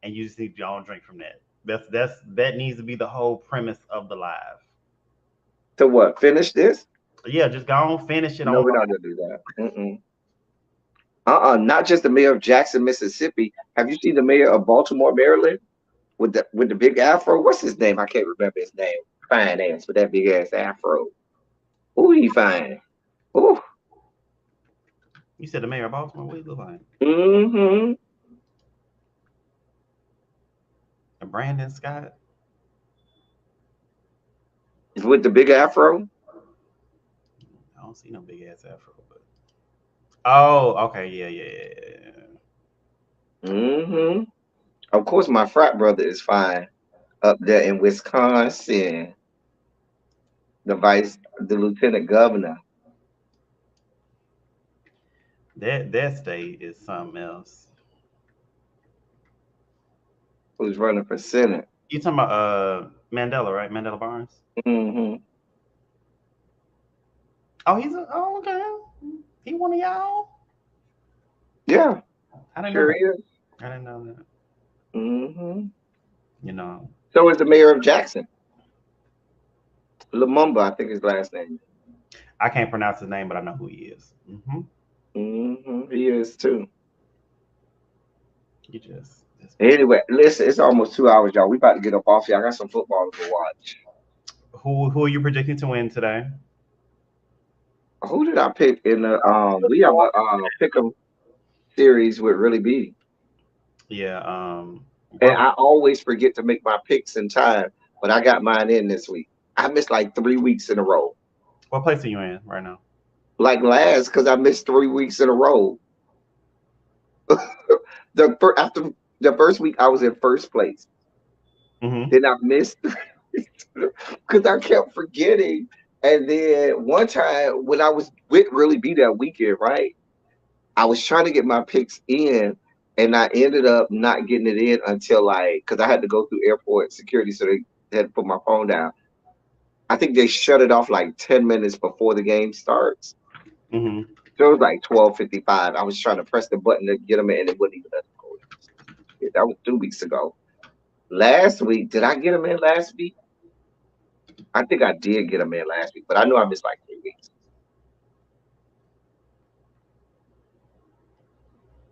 and you just need to all drink from that. That needs to be the whole premise of the live. To what? Finish this? Yeah, just go on, finish it. No, we're not gonna do that. Not just the mayor of Jackson, Mississippi. Have you seen the mayor of Baltimore, Maryland, with the big afro? What's his name? I can't remember his name. Fine ass with that big ass afro. Who he fine? Ooh. You said the mayor of Baltimore. What he look like? Brandon Scott with the big afro. I don't see no big ass afro, but okay, yeah. Of course, my frat brother is fine up there in Wisconsin. The lieutenant governor. That state is something else. Who's running for Senate? You talking about Mandela, right? Mandela Barnes. Oh, okay. He one of y'all. Yeah, I didn't sure know is. I didn't know that. So is the mayor of Jackson. Lumumba, I think his last name. I can't pronounce his name, but I know who he is. He is too. You just anyway. Listen, it's almost 2 hours, y'all. We about to get up off here. I got some football to go watch. Who are you predicting to win today? Who did I pick in the? We have a pick'em series with Really Beating. Yeah. And I always forget to make my picks in time, but I got mine in this week. I missed like 3 weeks in a row. What place are you in right now? Like last, because I missed 3 weeks in a row. After the first week, I was in first place. Then I missed because I kept forgetting. And then one time when I was with Really Be that weekend, right? I was trying to get my picks in, and I ended up not getting it in until like because I had to go through airport security, so they had to put my phone down. I think they shut it off like 10 minutes before the game starts. Mm-hmm. So it was like 12:55. I was trying to press the button to get them in, and it wouldn't even let them go in. Yeah, that was 2 weeks ago. Last week, did I get them in last week? I think I did get them in last week, but I know I missed like 3 weeks.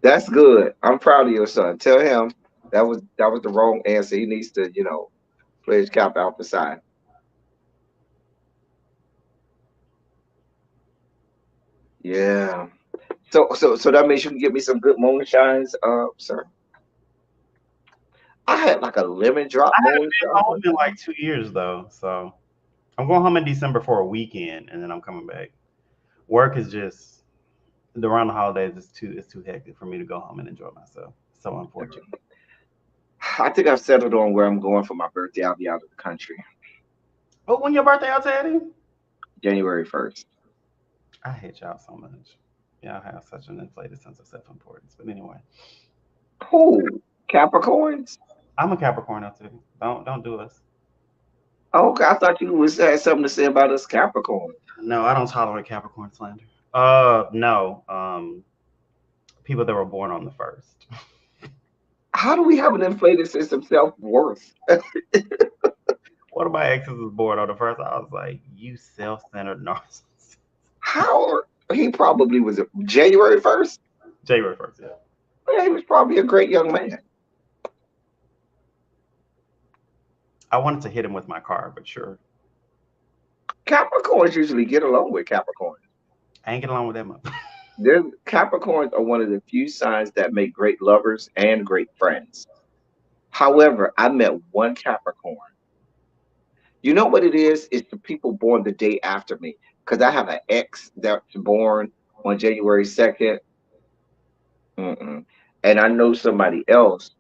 That's good. I'm proud of your son. Tell him that was the wrong answer. He needs to, play his cap out the side. Yeah. So that means you can give me some good moonshines, sir. I had like a lemon drop I haven't been moonshine home one in time. like 2 years though, so I'm going home in December for a weekend, and then I'm coming back. Work is just around the holidays. It's too hectic for me to go home and enjoy myself. So unfortunate. I think I've settled on where I'm going for my birthday. I'll be out of the country But when your birthday, I'll Teddy? January 1st. I hate y'all so much. Y'all have such an inflated sense of self-importance. But anyway, Who? Capricorns? I'm a Capricorn, I'll Teddy. Don't do us. Oh, okay. I thought you was had something to say about us Capricorn. No, I don't tolerate Capricorn slander. No. People that were born on the first. How do we have an inflated sense of self worth? One of my exes was born on the first. I was like, you self-centered narcissist. How he probably was January 1st? January 1st, yeah. Yeah, he was probably a great young man. I wanted to hit him with my car, but sure. Capricorns usually get along with Capricorns. I ain't getting along with that much. Capricorns are one of the few signs that make great lovers and great friends. However, I met one Capricorn. You know what it is? It's the people born the day after me. Because I have an ex that's born on January 2nd. Mm-mm. And I know somebody else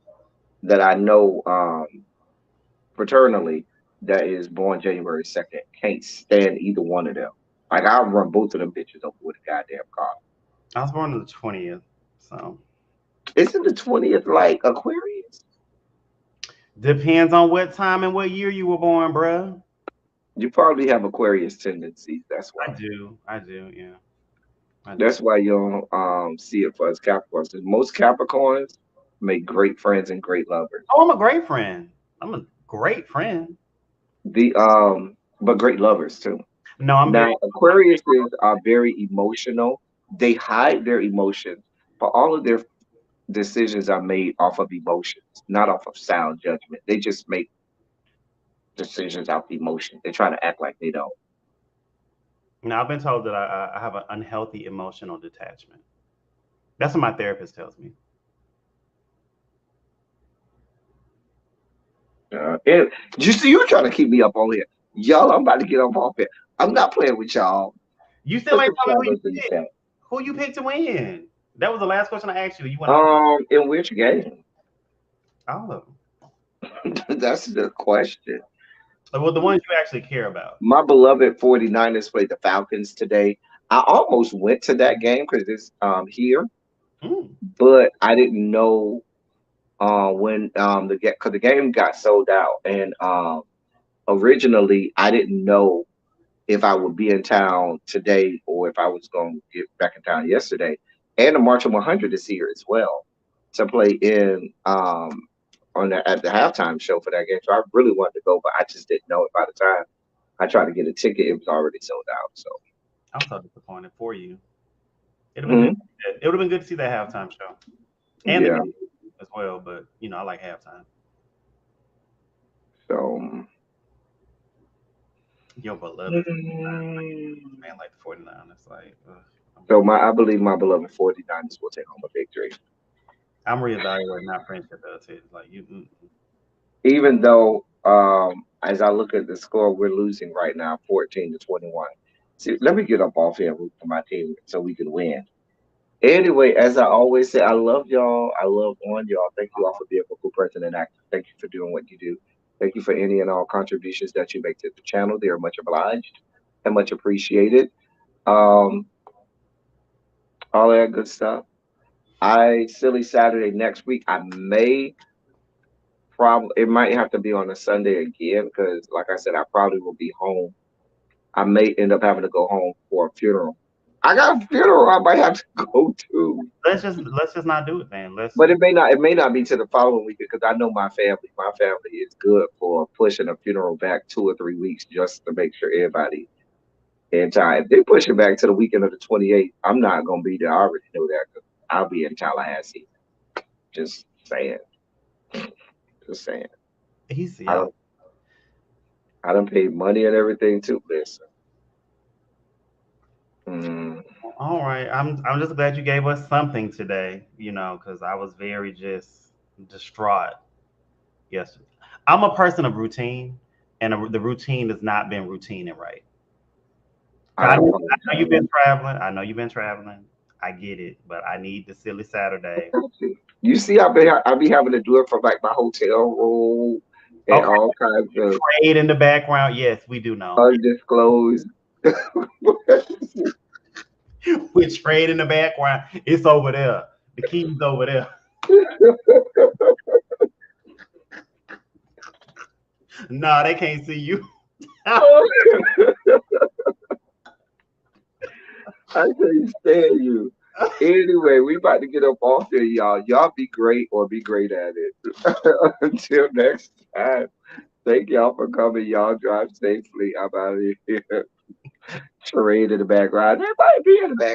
that I know fraternally that is born January 2nd. Can't stand either one of them. Like, I'll run both of them bitches over with a goddamn car. I was born on the 20th, so. Isn't the 20th like Aquarius? Depends on what time and what year you were born, bruh. You probably have Aquarius tendencies. That's why. I do, yeah. That's why you don't see it for us Capricorns. 'Cause most Capricorns make great friends and great lovers. Oh, I'm a great friend. I'm a great friend. But great lovers too. No, I'm Now very. Aquariuses are very emotional. They hide their emotions, but all of their decisions are made off of emotions, not off of sound judgment. They just make decisions off emotion. They try to act like they don't. Now, I've been told that I have an unhealthy emotional detachment. That's what my therapist tells me. You see, you're trying to keep me up on here. Y'all, I'm about to get up off here. I'm not playing with y'all. You still ain't telling me who you picked. Who you picked to win? That was the last question I asked you. You went in which game? All of them. That's the question. Well, the ones you actually care about. My beloved 49ers played the Falcons today. I almost went to that game because it's here, but I didn't know when the game got sold out, and originally I didn't know if I would be in town today or if I was going to get back in town yesterday. And the March of 100 is here as well to play in at the halftime show for that game. So I really wanted to go, but I just didn't know it. By the time I tried to get a ticket, it was already sold out. So I'm so disappointed for you. It would have been good to see that halftime show and the game as well. But I like halftime. So your beloved man like the 49ers, like. So I believe my beloved 49ers will take home a victory. I'm reevaluating our friendship attitude. Like you. Even though, as I look at the score, we're losing right now, 14-21. See, let me get up off here and root for my team so we can win. Anyway, as I always say, I love y'all. I love on y'all. Thank you all for being a cool person and actor. Thank you for doing what you do. Thank you for any and all contributions that you make to the channel. They are much obliged and much appreciated. All that good stuff. Silly Saturday next week. I may probably, it might have to be on a Sunday again because, like I said, I probably will be home. I may end up having to go home for a funeral. I got a funeral I might have to go to. Let's just not do it, man. But it may not be to the following week because I know my family. My family is good for pushing a funeral back 2 or 3 weeks just to make sure everybody in time. If they push it back to the weekend of the 28th, I'm not gonna be there. I already know that because I'll be in Tallahassee. Just saying. Just saying. Easy. I done paid money and everything too. Listen. All right. I'm just glad you gave us something today, because I was very just distraught yesterday. I'm a person of routine, and the routine has not been routine and right. I know you've been traveling. I get it, but I need the silly Saturday. You see, I be having to do it from like my hotel room and all kinds of trade in the background. Yes, we do know. Undisclosed. We trade in the background. It's over there. The key's over there. Nah, they can't see you. I can't stand you. Anyway, we about to get up off there, y'all. Y'all be great or be great at it. Until next time. Thank y'all for coming. Y'all drive safely. I'm out of here. Trade in the background. Everybody be in the background.